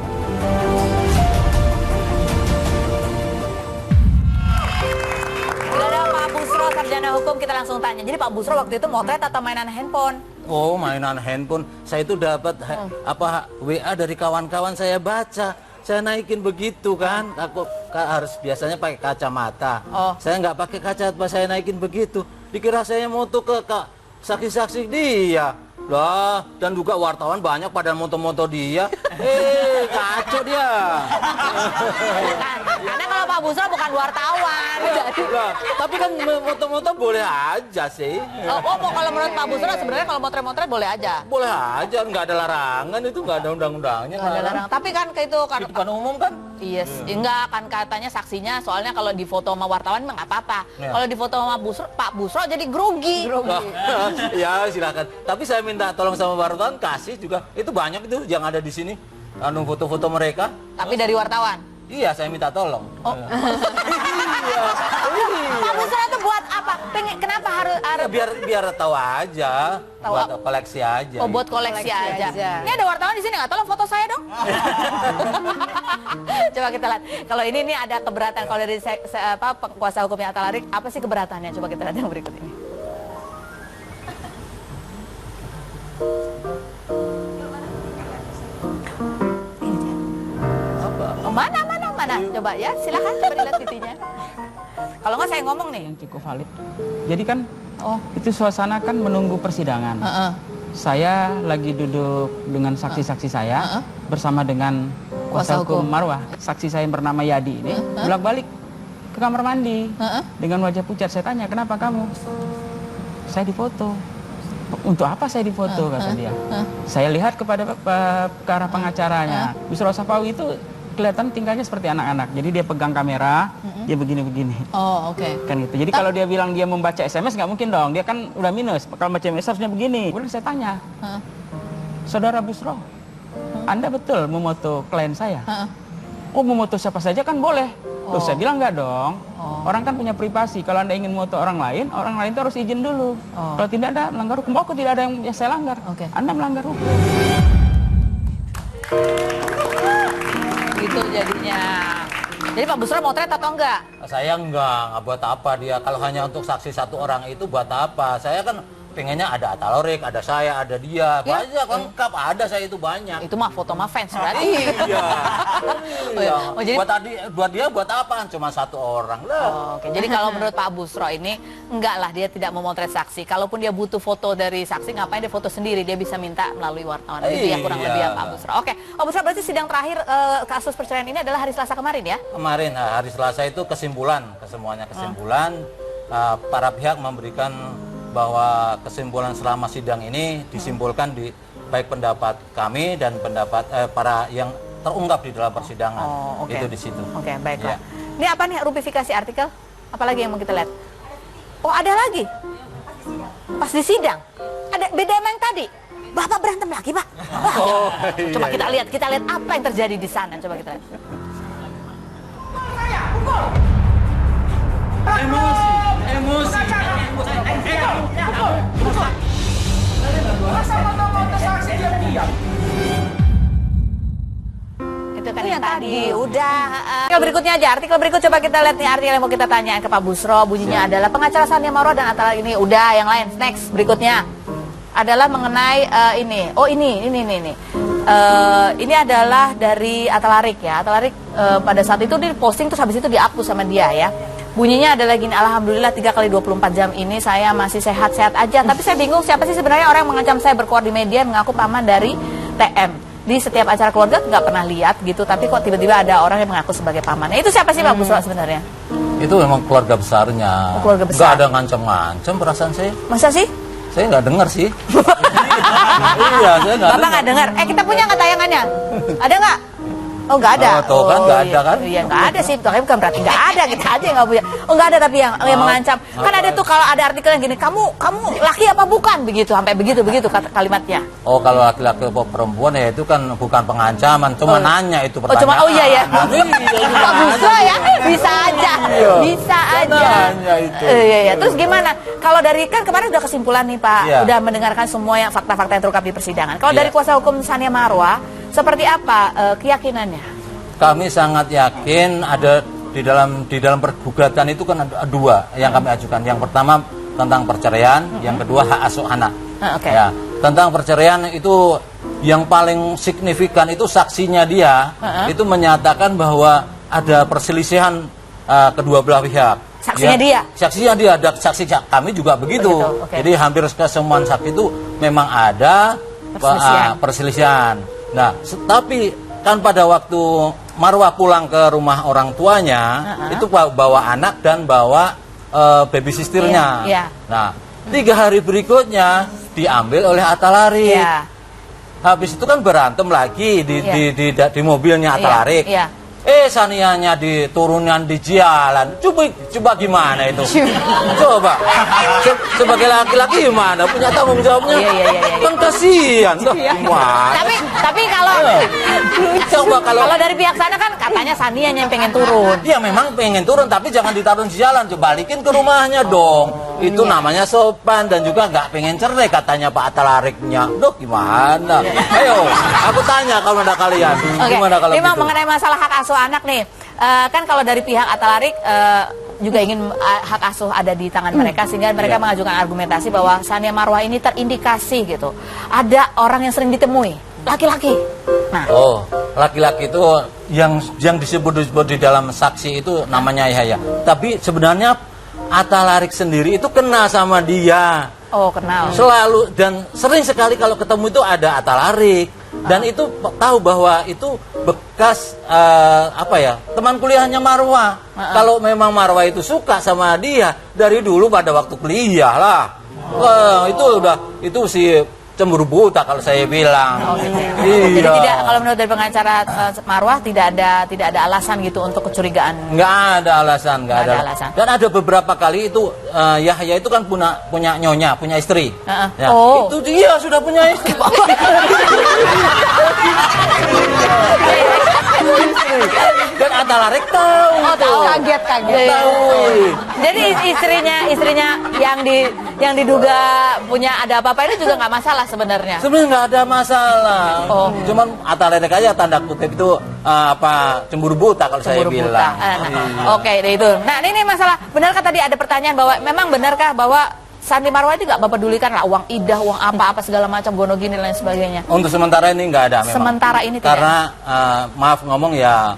Speaker 2: Sudah ada Pak Busro, sarjana hukum, kita langsung tanya. Jadi Pak Busro waktu itu motret atau mainan handphone?
Speaker 9: Oh, mainan handphone. Saya itu dapat WA dari kawan-kawan saya baca. Saya naikin begitu kan. Aku harus biasanya pakai kacamata. Saya nggak pakai kaca, saya naikin begitu. Dikira saya moto ke saksi-saksi dia. Lah, dan juga wartawan banyak pada moto-moto dia. Kacau dia.
Speaker 2: Karena kalau Pak Busro bukan wartawan.
Speaker 9: Lah, tapi kan moto-moto boleh aja sih.
Speaker 2: Kalau menurut Pak Busro sebenarnya kalau motret-motret boleh aja.
Speaker 9: Boleh aja, nggak ada larangan, itu nggak ada undang-undangnya.
Speaker 2: Nggak ada larangan. Tapi kan itu kan
Speaker 9: Itu kan umum kan?
Speaker 2: Yes, enggak kan katanya saksinya soalnya kalau di foto sama wartawan emang nggak apa-apa. Kalau di foto sama Pak Busro jadi grogi.
Speaker 9: Ya silakan. Tapi saya minta tolong sama wartawan kasih juga. Itu banyak itu yang ada di sini. Anu foto-foto mereka.
Speaker 2: Tapi dari wartawan.
Speaker 9: Iya, saya minta tolong.
Speaker 2: Pak Busro itu buat apa? Kenapa harus
Speaker 9: Ya, biar tahu aja.
Speaker 2: Tahu
Speaker 9: Buat
Speaker 2: apa?
Speaker 9: koleksi aja.
Speaker 2: Oh, buat koleksi aja. Ini ada wartawan di sini nggak? Tolong foto saya dong. Coba kita lihat. Kalau ini ada keberatan kalau dari kuasa hukumnya Atta Larik, apa sih keberatannya? Coba kita lihat yang berikut ini. Ini dia. Oh, mana? Coba ya, silakan coba dilihat titinya. Kalau nggak saya ngomong nih.
Speaker 1: Yang cukup valid. Jadi kan, itu suasana kan menunggu persidangan. Saya lagi duduk dengan saksi-saksi saya bersama dengan kuasa hukum Marwah. Saksi saya yang bernama Yadi ini bolak-balik ke kamar mandi dengan wajah pucat. Saya tanya, kenapa kamu? Saya difoto. Untuk apa saya difoto, kata dia. Saya lihat kepada ke arah pengacaranya. Busro Sapawi itu kelihatan tingkahnya seperti anak-anak. Jadi dia pegang kamera, dia begini-begini.
Speaker 2: Oh, oke.
Speaker 1: Kan gitu. Jadi kalau dia bilang dia membaca SMS nggak mungkin dong. Dia kan udah minus. Kalau baca SMS harusnya begini. Kemudian saya tanya, Saudara Busro, Anda betul memoto klien saya? Oh, memoto siapa saja kan boleh. Terus saya bilang nggak dong. Orang kan punya privasi. Kalau Anda ingin moto orang lain itu harus izin dulu. Kalau tidak ada melanggar hukum. Kok tidak ada yang saya langgar? Anda melanggar hukum.
Speaker 2: Gitu jadinya. Jadi Pak Busro motret atau enggak?
Speaker 9: Saya enggak buat apa dia. Kalau hanya untuk saksi satu orang itu buat apa? Saya kan pengennya ada Atta Larik, ada saya, ada dia. Banyak lengkap, ada saya itu banyak.
Speaker 2: Itu mah foto mah fans berarti.
Speaker 9: Iya.
Speaker 2: Jadi
Speaker 9: buat dia buat apa? Cuma satu orang lah.
Speaker 2: Oke, jadi kalau menurut Pak Busro ini enggak lah, dia tidak memotret saksi. Kalaupun dia butuh foto dari saksi, ngapain dia foto sendiri? Dia bisa minta melalui wartawan. Itu ya kurang lebih ya Pak Busro. Oke, Pak Busro berarti sidang terakhir kasus perceraian ini adalah hari Selasa kemarin ya?
Speaker 9: Kemarin hari Selasa itu kesimpulan, kesemuanya kesimpulan. Para pihak memberikan bahwa kesimpulan selama sidang ini disimpulkan di baik pendapat kami dan pendapat para yang terungkap di dalam persidangan. Itu di situ.
Speaker 2: Oke, baiklah. Ini apa nih rupifikasi artikel? Apalagi yang mau kita lihat? Oh, ada lagi. Pas di sidang. Ada beda sama yang tadi. Bapak berantem lagi, Pak. Coba kita lihat apa yang terjadi di sana. Coba kita lihat.
Speaker 1: Emosi.
Speaker 2: Itu kan yang tadi. Udah. Artikel berikutnya aja. Artikel berikut coba kita lihat nih artikel yang mau kita tanyain ke Pak Busro. Bunyinya adalah pengacara Sania Marwah dan Atta Larik ini. Udah, yang lain. Next, berikutnya adalah mengenai ini. Oh, ini. Ini adalah dari Atta Larik ya. Atta Larik pada saat itu dia posting terus habis itu dihapus sama dia ya. Bunyinya adalah gini, alhamdulillah 3 kali 24 jam ini saya masih sehat-sehat aja. Tapi saya bingung siapa sih sebenarnya orang yang mengancam saya berkeluar di media mengaku paman dari TM. Di setiap acara keluarga nggak pernah lihat gitu, tapi kok tiba-tiba ada orang yang mengaku sebagai paman. Nah, itu siapa sih Pak Busro sebenarnya?
Speaker 9: Itu memang keluarga besarnya.
Speaker 2: Keluarga besar.
Speaker 9: Nggak ada ngancam-ngancam perasaan saya.
Speaker 2: Masa sih?
Speaker 9: Saya nggak dengar sih. Iya, saya nggak.
Speaker 2: Bapak nggak dengar? Kita punya nggak tayangannya? Ada nggak? Oh, nggak ada.
Speaker 9: Oh, kan nggak ada kan?
Speaker 2: Iya, nggak ada sih. Tapi bukan berarti nggak ada, kita aja yang nggak punya. Oh, nggak ada tapi yang mengancam. Kan ada tuh kalau ada artikel yang gini, kamu laki apa bukan begitu, sampai begitu kalimatnya.
Speaker 9: Oh, kalau laki-laki atau perempuan ya itu kan bukan pengancaman, cuma nanya itu pertanyaan.
Speaker 2: Oh iya ya. Pak Busro ya, bisa aja.
Speaker 9: Nanya itu.
Speaker 2: Iya. Terus gimana? Kalau dari kan kemarin udah kesimpulan nih Pak, udah mendengarkan semua yang fakta-fakta yang terungkap di persidangan. Kalau dari kuasa hukum Sania Marwah, seperti apa keyakinannya?
Speaker 9: Kami sangat yakin ada di dalam pergugatan itu kan ada 2 yang kami ajukan. Yang pertama tentang perceraian, yang kedua hak asuh anak. Ya, tentang perceraian itu yang paling signifikan itu saksinya dia itu menyatakan bahwa ada perselisihan kedua belah pihak.
Speaker 2: Saksinya dia?
Speaker 9: Saksinya dia, ada saksi kami juga begitu. Jadi hampir kesemuan saksi itu memang ada perselisihan. Nah, tapi kan pada waktu Marwah pulang ke rumah orang tuanya, itu bawa anak dan bawa baby sisternya. Nah, 3 hari berikutnya diambil oleh Atta Larik. Habis itu kan berantem lagi di mobilnya Atta Larik. Sanianya diturunkan di jalan. Coba gimana itu? Coba. Sebagai laki-laki gimana? Punya tanggung jawabnya. Kan kasihan tuh.
Speaker 2: Tapi kalau dari pihak sana kan katanya Sanianya yang pengen turun.
Speaker 9: Iya, memang pengen turun, tapi jangan ditaruh di jalan. Coba balikin ke rumahnya dong. Itu namanya sopan dan juga nggak pengen cerai katanya Pak Atta Lariknya. Duh, gimana? Ayo, aku tanya kalau ada kalian. Gimana kalau
Speaker 2: memang
Speaker 9: gitu?
Speaker 2: Mengenai masalah hak asuh anak nih, kan kalau dari pihak Atta Larik juga ingin hak asuh ada di tangan mereka, sehingga mereka mengajukan argumentasi bahwa Sania Marwah ini terindikasi gitu. Ada orang yang sering ditemui, laki-laki. Nah.
Speaker 9: Oh, laki-laki itu yang disebut di dalam saksi itu namanya Yahya. Tapi sebenarnya Atta Larik sendiri itu kenal sama dia.
Speaker 2: Oh, kenal.
Speaker 9: Selalu dan sering sekali kalau ketemu itu ada Atta Larik. Dan itu tahu bahwa itu bekas teman kuliahnya Marwah. Kalau memang Marwah itu suka sama dia dari dulu pada waktu kuliah lah. Itu si cemburu buta kalau saya bilang.
Speaker 2: Jadi tidak, kalau menurut dari pengacara Marwah tidak ada alasan gitu untuk kecurigaan.
Speaker 9: Nggak ada alasan. Dan ada beberapa kali itu Yahya itu kan punya nyonya, punya istri. Ya, itu dia sudah punya istri. Dan Atta Larik tahu.
Speaker 2: Kaget. Jadi istrinya yang diduga punya ada apa-apa ini juga nggak masalah sebenarnya.
Speaker 9: Sebenarnya nggak ada masalah. Cuman Atta Larik aja tanda kutip itu cemburu buta kalau saya bilang.
Speaker 2: Oke, itu. Nah, ini masalah. Benarkah tadi ada pertanyaan bahwa memang benarkah bahwa Sania Marwah itu nggak mempedulikan lah uang idah, uang apa segala macam gono gini dan lain sebagainya?
Speaker 9: Untuk sementara ini nggak ada memang.
Speaker 2: Sementara ini tidak.
Speaker 9: Karena maaf ngomong ya,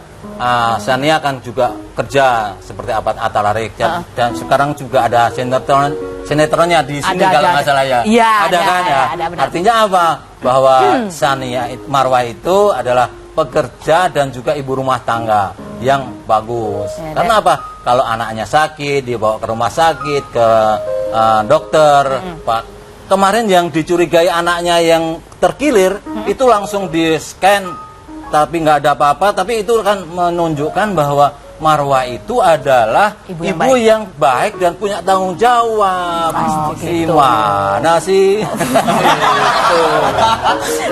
Speaker 9: Sania kan juga kerja seperti Atta Larik dan sekarang juga ada sinetronnya di sini kalau nggak salah ya.
Speaker 2: Iya,
Speaker 9: ada kan ya. Artinya apa? Bahwa Sania Marwah itu adalah pekerja dan juga ibu rumah tangga yang bagus. Karena apa? Kalau anaknya sakit dibawa ke rumah sakit, ke dokter, Pak. Kemarin yang dicurigai anaknya yang terkilir itu langsung di scan, tapi nggak ada apa-apa. Tapi itu kan menunjukkan bahwa Marwah itu adalah ibu yang baik dan punya tanggung jawab. Gimana sih?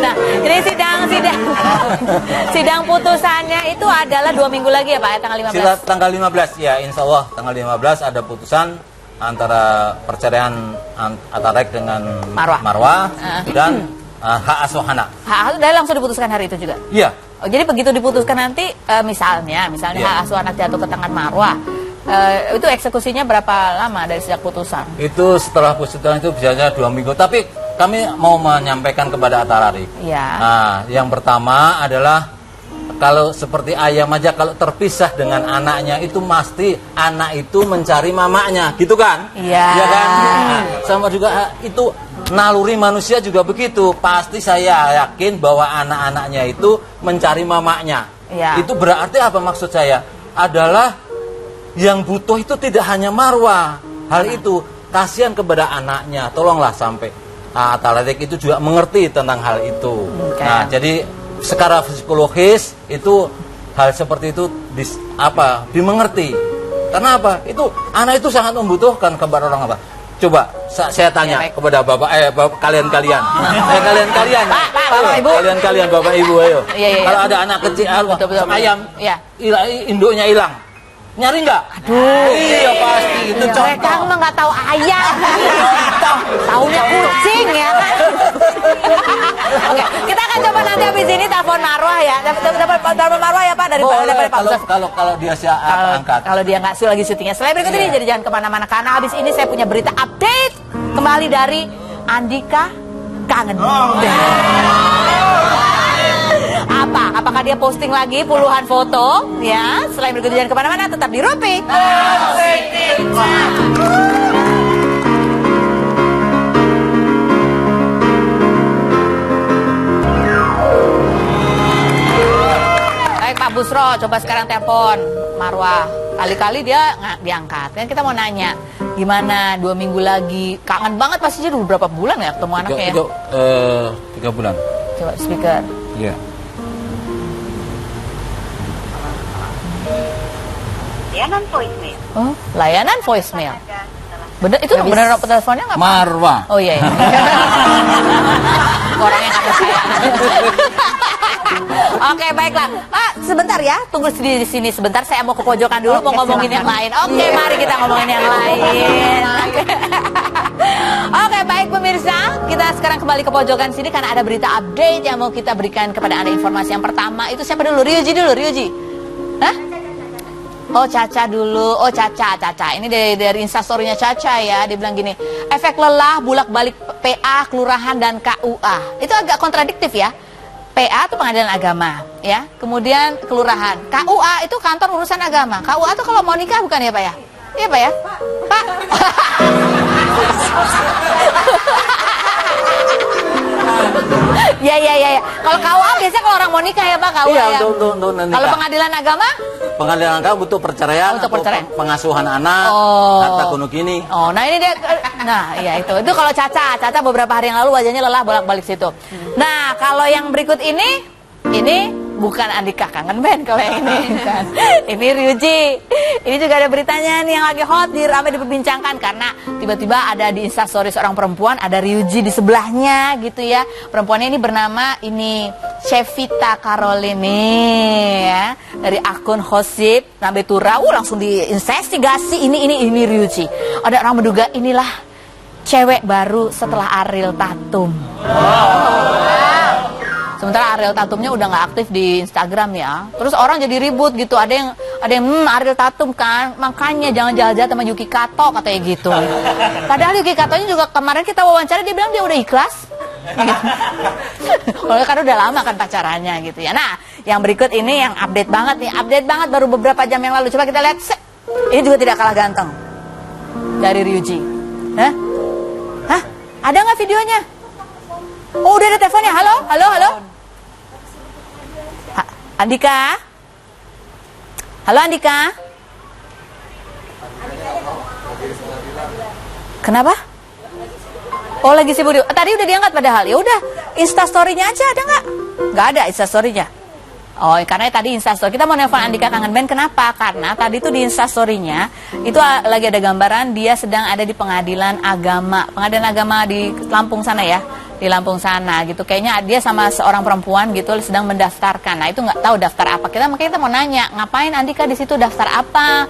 Speaker 2: Nah, ini sidang putusannya itu adalah 2 minggu lagi ya Pak, tanggal 15.
Speaker 9: Tanggal 15 ya, insya Allah tanggal 15 ada putusan antara perceraian antara Rek dengan Marwah dan hak asuh anak.
Speaker 2: Hak asuh langsung diputuskan hari itu juga.
Speaker 9: Iya.
Speaker 2: Oh, jadi begitu diputuskan nanti, misalnya hak asuh anak jatuh ke tangan Marwah, itu eksekusinya berapa lama dari sejak putusan?
Speaker 9: Itu setelah putusan itu biasanya 2 minggu. Tapi kami mau menyampaikan kepada Atararik.
Speaker 2: Iya.
Speaker 9: Nah, yang pertama adalah kalau seperti ayam aja kalau terpisah dengan anaknya itu pasti anak itu mencari mamanya, gitu kan?
Speaker 2: Iya.
Speaker 9: Ya kan? Nah, sama juga itu naluri manusia juga begitu. Pasti saya yakin bahwa anak-anaknya itu mencari mamanya.
Speaker 2: Ya.
Speaker 9: Itu berarti apa maksud saya? Adalah yang butuh itu tidak hanya Marwah. Hal itu kasihan kepada anaknya. Tolonglah sampai Atararik itu juga mengerti tentang hal itu. Nah, jadi secara psikologis itu hal seperti itu dimengerti. Karena apa? Itu anak itu sangat membutuhkan kepada orang apa? Coba saya tanya kepada kalian-kalian. Kalian Bapak Ibu ayo. Kalau ada anak kecil ayam induknya hilang. Nyari nggak?
Speaker 2: Aduh.
Speaker 9: Iya pasti itu contoh.
Speaker 2: Mereka mah nggak tahu ayam. Taunya kucing ya kan. Oke, kita akan coba nanti habis ini telepon Marwah ya. Telepon Marwah ya Pak dari Pak.
Speaker 9: Kalau dia angkat.
Speaker 2: Kalau dia nggak lagi syutingnya. Selain berikut ini, jadi jangan kemana-mana karena habis ini saya punya berita update kembali dari Andika kangen. Apakah dia posting lagi puluhan foto? Ya, selain berikut jangan kemana-mana, tetap di Rupi. Baik Pak Busro, coba sekarang telepon Marwah. Kali-kali dia nggak diangkat. Kan kita mau nanya, gimana 2 minggu lagi? Kangen banget pasti jadi beberapa bulan ya ketemu anaknya ya?
Speaker 9: 3 bulan.
Speaker 2: Coba speaker.
Speaker 9: Iya.
Speaker 10: Layanan voicemail.
Speaker 2: Oh, layanan voicemail. Bener, itu bener teleponnya nggak?
Speaker 9: Marwah.
Speaker 2: Oh iya. Orangnya kata saya. Oke, baiklah. Pak, sebentar ya. Tunggu di sini sebentar. Saya mau ke pojokan dulu, mau ngomongin yang lain. Oke, mari kita ngomongin yang lain. Oke, baik pemirsa. Kita sekarang kembali ke pojokan sini karena ada berita update yang mau kita berikan kepada Anda. Informasi yang pertama itu siapa dulu? Ryuji dulu, Ryuji. Hah? Oh Caca dulu, Caca. Ini dari instastorynya Caca ya, dia bilang gini, efek lelah bolak-balik PA, kelurahan dan KUA. Itu agak kontradiktif ya. PA itu pengadilan agama, ya. Kemudian kelurahan, KUA itu kantor urusan agama. KUA itu kalau mau nikah bukan ya Pak ya? Iya Pak ya? Pak. Ya. Kalau KUA biasanya kalau orang mau nikah ya Pak, KUA
Speaker 9: iya,
Speaker 2: ya.
Speaker 9: Untuk nikah.
Speaker 2: Kalau pengadilan agama?
Speaker 9: Pengadilan agama butuh perceraian, pengasuhan anak, harta gunung gini.
Speaker 2: Oh, nah ini dia. Nah, iya itu kalau Caca beberapa hari yang lalu wajahnya lelah bolak-balik situ. Nah, kalau yang berikut ini bukan Andika kangen band kalau yang ini kan. Ini Ryuji. Ini juga ada beritanya nih yang lagi hot, ramai diperbincangkan karena tiba-tiba ada di Instastory seorang perempuan, ada Ryuji di sebelahnya gitu ya. Perempuannya ini bernama Chevita Caroline ya, dari akun Hosip Nabetura. Langsung diinvestigasi ini Ryuji. Ada orang menduga inilah cewek baru setelah Ariel Tatum. Sementara Ariel Tatumnya udah nggak aktif di Instagram ya. Terus orang jadi ribut gitu. Ada yang Ariel Tatum kan, makanya jangan jalan-jalan sama Yuki Kato katanya gitu. Padahal Yuki Katonya juga kemarin kita wawancara dia bilang dia udah ikhlas. Karena udah lama kan pacarannya gitu ya. Nah, yang berikut ini yang update banget baru beberapa jam yang lalu. Coba kita lihat. Ini juga tidak kalah ganteng dari Ryuji. Hah? Ada nggak videonya? Oh, udah ada teleponnya. Halo. Andika? Halo Andika? Kenapa? Oh lagi sibuk. Tadi udah diangkat padahal. Ya udah, Instastory-nya aja ada nggak? Nggak ada Instastory-nya. Oh, karena tadi Instastory. Kita mau nelfon Andika Kangen Band. Kenapa? Karena tadi tuh di Instastory-nya itu lagi ada gambaran dia sedang ada di pengadilan agama di Lampung sana ya. Di Lampung sana gitu. Kayaknya dia sama seorang perempuan gitu sedang mendaftarkan. Nah, itu nggak tahu daftar apa. Makanya kita mau nanya, ngapain Andika di situ, daftar apa?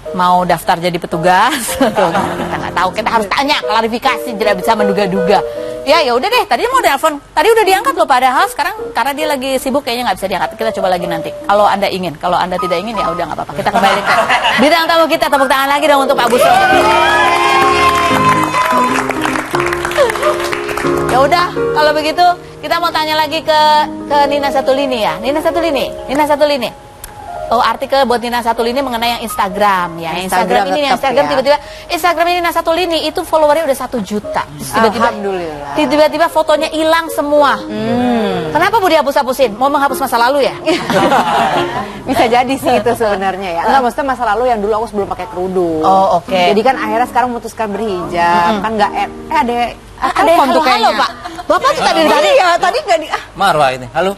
Speaker 2: Mau daftar jadi petugas? Tuh, kita nggak tahu. Kita harus tanya, klarifikasi, tidak bisa menduga-duga. Ya udah deh. Tadi mau telepon, tadi udah diangkat loh. Padahal sekarang karena dia lagi sibuk kayaknya nggak bisa diangkat. Kita coba lagi nanti. Kalau Anda ingin, kalau Anda tidak ingin ya udah nggak apa-apa. Kita kembali ke bintang tamu kita. Tepuk tangan lagi dong untuk Pak Busro. Ya udah, kalau begitu kita mau tanya lagi ke Nina Satulini ya. Nina Satulini. Oh, artikel buat Nina Satulini mengenai yang Instagram ya. Instagram ini tiba-tiba Instagram ini Nina Satulini itu followernya udah 1 juta.
Speaker 6: Alhamdulillah.
Speaker 2: Tiba-tiba fotonya hilang semua. Kenapa Bu dihapus-hapusin? Mau menghapus masa lalu ya?
Speaker 6: Bisa jadi sih itu sebenarnya ya. Enggak, maksudnya masa lalu yang dulu aku sebelum pakai kerudung.
Speaker 2: Oh, oke.
Speaker 6: Jadi kan akhirnya sekarang memutuskan berhijab. Kan enggak
Speaker 2: ada yang halo Pak. Bapak tuh tadi
Speaker 6: ya, tadi enggak di
Speaker 9: Marwah ini. Halo.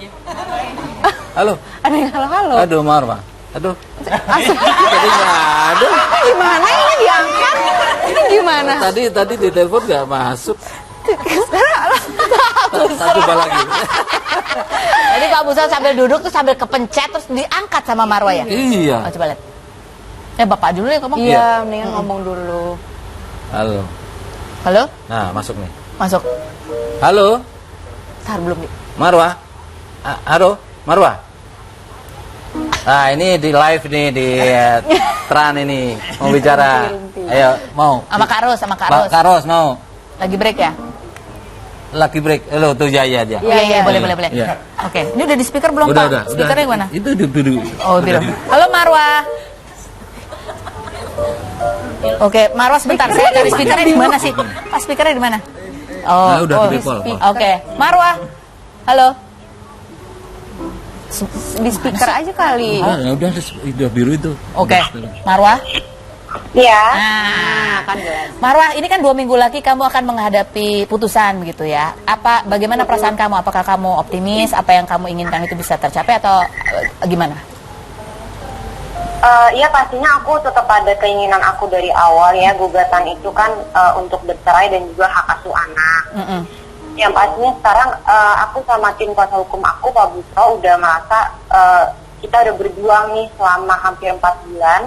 Speaker 9: Halo.
Speaker 6: Ada yang halo-halo.
Speaker 9: Aduh, Marwah. Aduh.
Speaker 6: Aduh. Gimana ini diangkat? Ini gimana?
Speaker 9: Tadi di telepon nggak masuk. Satu lagi.
Speaker 2: Jadi Pak Busro sambil duduk tuh sambil kepencet terus diangkat sama Marwah ya?
Speaker 9: Iya.
Speaker 2: Oh, coba lihat. Bapak dulu ya ngomong.
Speaker 6: Iya, mendingan ngomong dulu.
Speaker 9: Halo.
Speaker 2: Halo?
Speaker 9: Nah, masuk nih.
Speaker 2: Masuk.
Speaker 9: Halo.
Speaker 6: Ntar belum nih.
Speaker 9: Marwah. Halo, Marwah. Nah, ini di live nih di Tran ini mau bicara. Ayo, mau.
Speaker 2: Sama Kak Ros.
Speaker 9: Kak Ros mau.
Speaker 2: Lagi break ya?
Speaker 9: Lagi break. Halo, tuh ya.
Speaker 2: Iya, boleh.
Speaker 9: Ya.
Speaker 2: Oke, ini udah di speaker belum Pak? Speakernya mana?
Speaker 9: Itu di biru.
Speaker 2: Oh, biru. Halo Marwah. Oke, Marwah sebentar. Saya cari speakernya di mana sih? Pas speakernya di mana? Oh,
Speaker 9: udah di call.
Speaker 2: Oke, Marwah. Halo.
Speaker 6: Di speaker aja kali.
Speaker 9: Udah biru itu.
Speaker 2: Oke, Marwah.
Speaker 10: Iya.
Speaker 2: Nah, kan jelas. Marwah, ini kan 2 minggu lagi kamu akan menghadapi putusan gitu ya. Bagaimana perasaan kamu? Apakah kamu optimis? Apa yang kamu inginkan itu bisa tercapai atau gimana?
Speaker 10: Iya pastinya aku tetap ada keinginan aku dari awal ya, gugatan itu kan untuk bercerai dan juga hak asuh anak. Yang pastinya sekarang aku sama tim kuasa hukum aku, Pak Busro, udah merasa kita udah berjuang nih selama hampir 4 bulan,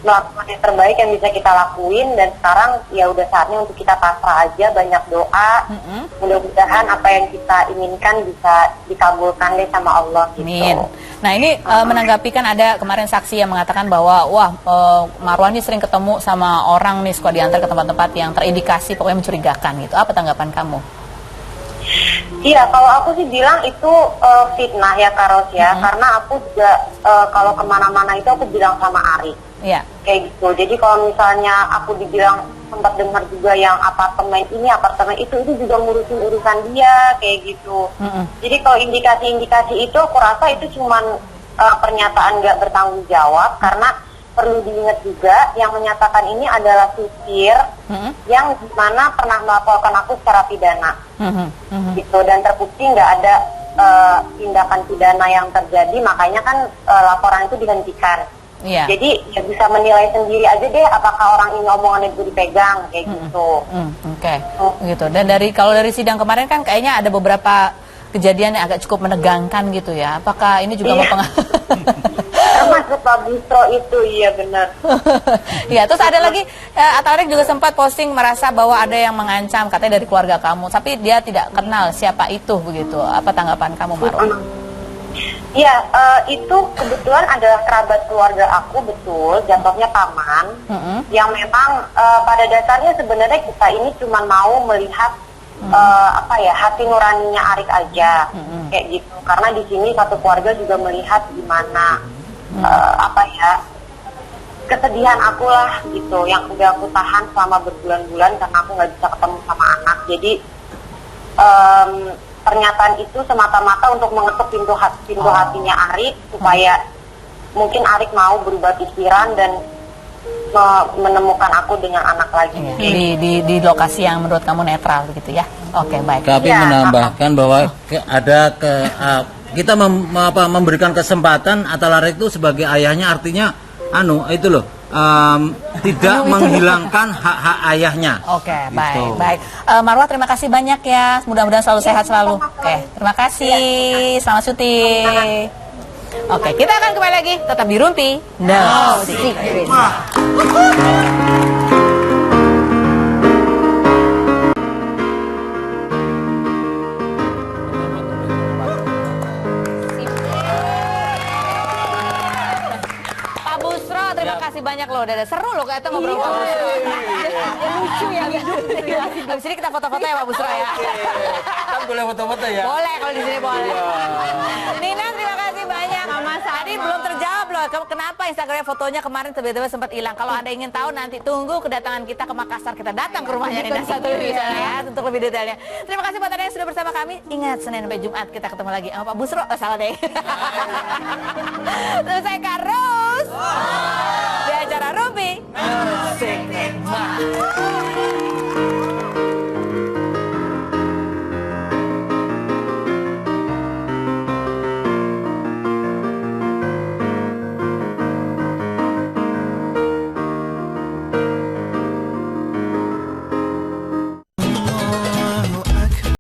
Speaker 10: melakukan yang terbaik yang bisa kita lakuin, dan sekarang ya udah saatnya untuk kita pasrah aja, banyak doa, mudah-mudahan apa yang kita inginkan bisa dikabulkan deh sama Allah gitu.
Speaker 2: Amin. Nah ini menanggapi kan ada kemarin saksi yang mengatakan bahwa Marwah ini sering ketemu sama orang nih, suka diantar ke tempat-tempat yang terindikasi pokoknya mencurigakan gitu. Apa tanggapan kamu?
Speaker 10: Iya, kalau aku sih bilang itu fitnah ya Karos ya, karena aku juga kalau kemana-mana itu aku bilang sama Ari, kayak gitu. Jadi kalau misalnya aku dibilang sempat dengar juga yang apartemen ini, apartemen itu juga ngurusin urusan dia kayak gitu. Jadi kalau indikasi-indikasi itu aku rasa itu cuman pernyataan nggak bertanggung jawab, karena perlu diingat juga yang menyatakan ini adalah supir yang dimana pernah melaporkan aku secara pidana, gitu, dan terbukti nggak ada tindakan pidana yang terjadi, makanya kan laporan itu dihentikan. Jadi ya bisa menilai sendiri aja deh apakah orang ini omongannya itu dipegang kayak gitu.
Speaker 2: Gitu. Dan kalau dari sidang kemarin kan kayaknya ada beberapa kejadian yang agak cukup menegangkan gitu ya. Apakah ini juga mempengaruhi?
Speaker 10: Termasuk Pak Busro itu, iya benar.
Speaker 2: Iya, terus ada lagi Atarik juga sempat posting merasa bahwa ada yang mengancam katanya dari keluarga kamu, tapi dia tidak kenal siapa itu begitu. Apa tanggapan kamu, Marwah?
Speaker 10: Iya, itu kebetulan adalah kerabat keluarga aku, betul, jatuhnya paman, yang memang pada dasarnya sebenarnya kita ini cuma mau melihat hati nuraninya Arik aja, kayak gitu. Karena di sini satu keluarga juga melihat gimana kesedihan aku lah gitu, yang udah aku tahan selama berbulan-bulan karena aku nggak bisa ketemu sama anak. Jadi pernyataan itu semata-mata untuk mengetuk pintu hatinya Arik supaya mungkin Arik mau berubah pikiran dan menemukan aku dengan anak lagi.
Speaker 2: Di lokasi yang menurut kamu netral gitu ya. Oke, baik.
Speaker 9: Tapi menambahkan bahwa kita memberikan kesempatan Atalarek itu sebagai ayahnya, artinya itu loh, tidak menghilangkan hak-hak ayahnya.
Speaker 2: Oke, baik. Marwah, terima kasih banyak ya. Mudah-mudahan selalu sehat selalu. Oke, terima kasih. Selamat syuting. Oke, kita akan kembali lagi. Tetap di Rumpi. No Secret. Terima kasih banyak loh, udah seru loh kayak itu ngobrol Pak Busro. Lucu ya. Di sini kita foto-foto ya Pak Busro ya.
Speaker 9: Kan boleh foto-foto ya?
Speaker 2: Boleh, kalau di sini boleh. Nina, terima kasih banyak. Mama tadi belum terjawab loh, kenapa Instagram fotonya kemarin tiba-tiba sempat hilang. Kalau Anda ingin tahu, nanti tunggu kedatangan kita ke Makassar, kita datang ke rumahnya Nina Saturi ya, untuk lebih detailnya. Terima kasih buat Anda yang sudah bersama kami. Ingat, Senin sampai Jumat kita ketemu lagi sama Pak Busro. Salah deh. Terus saya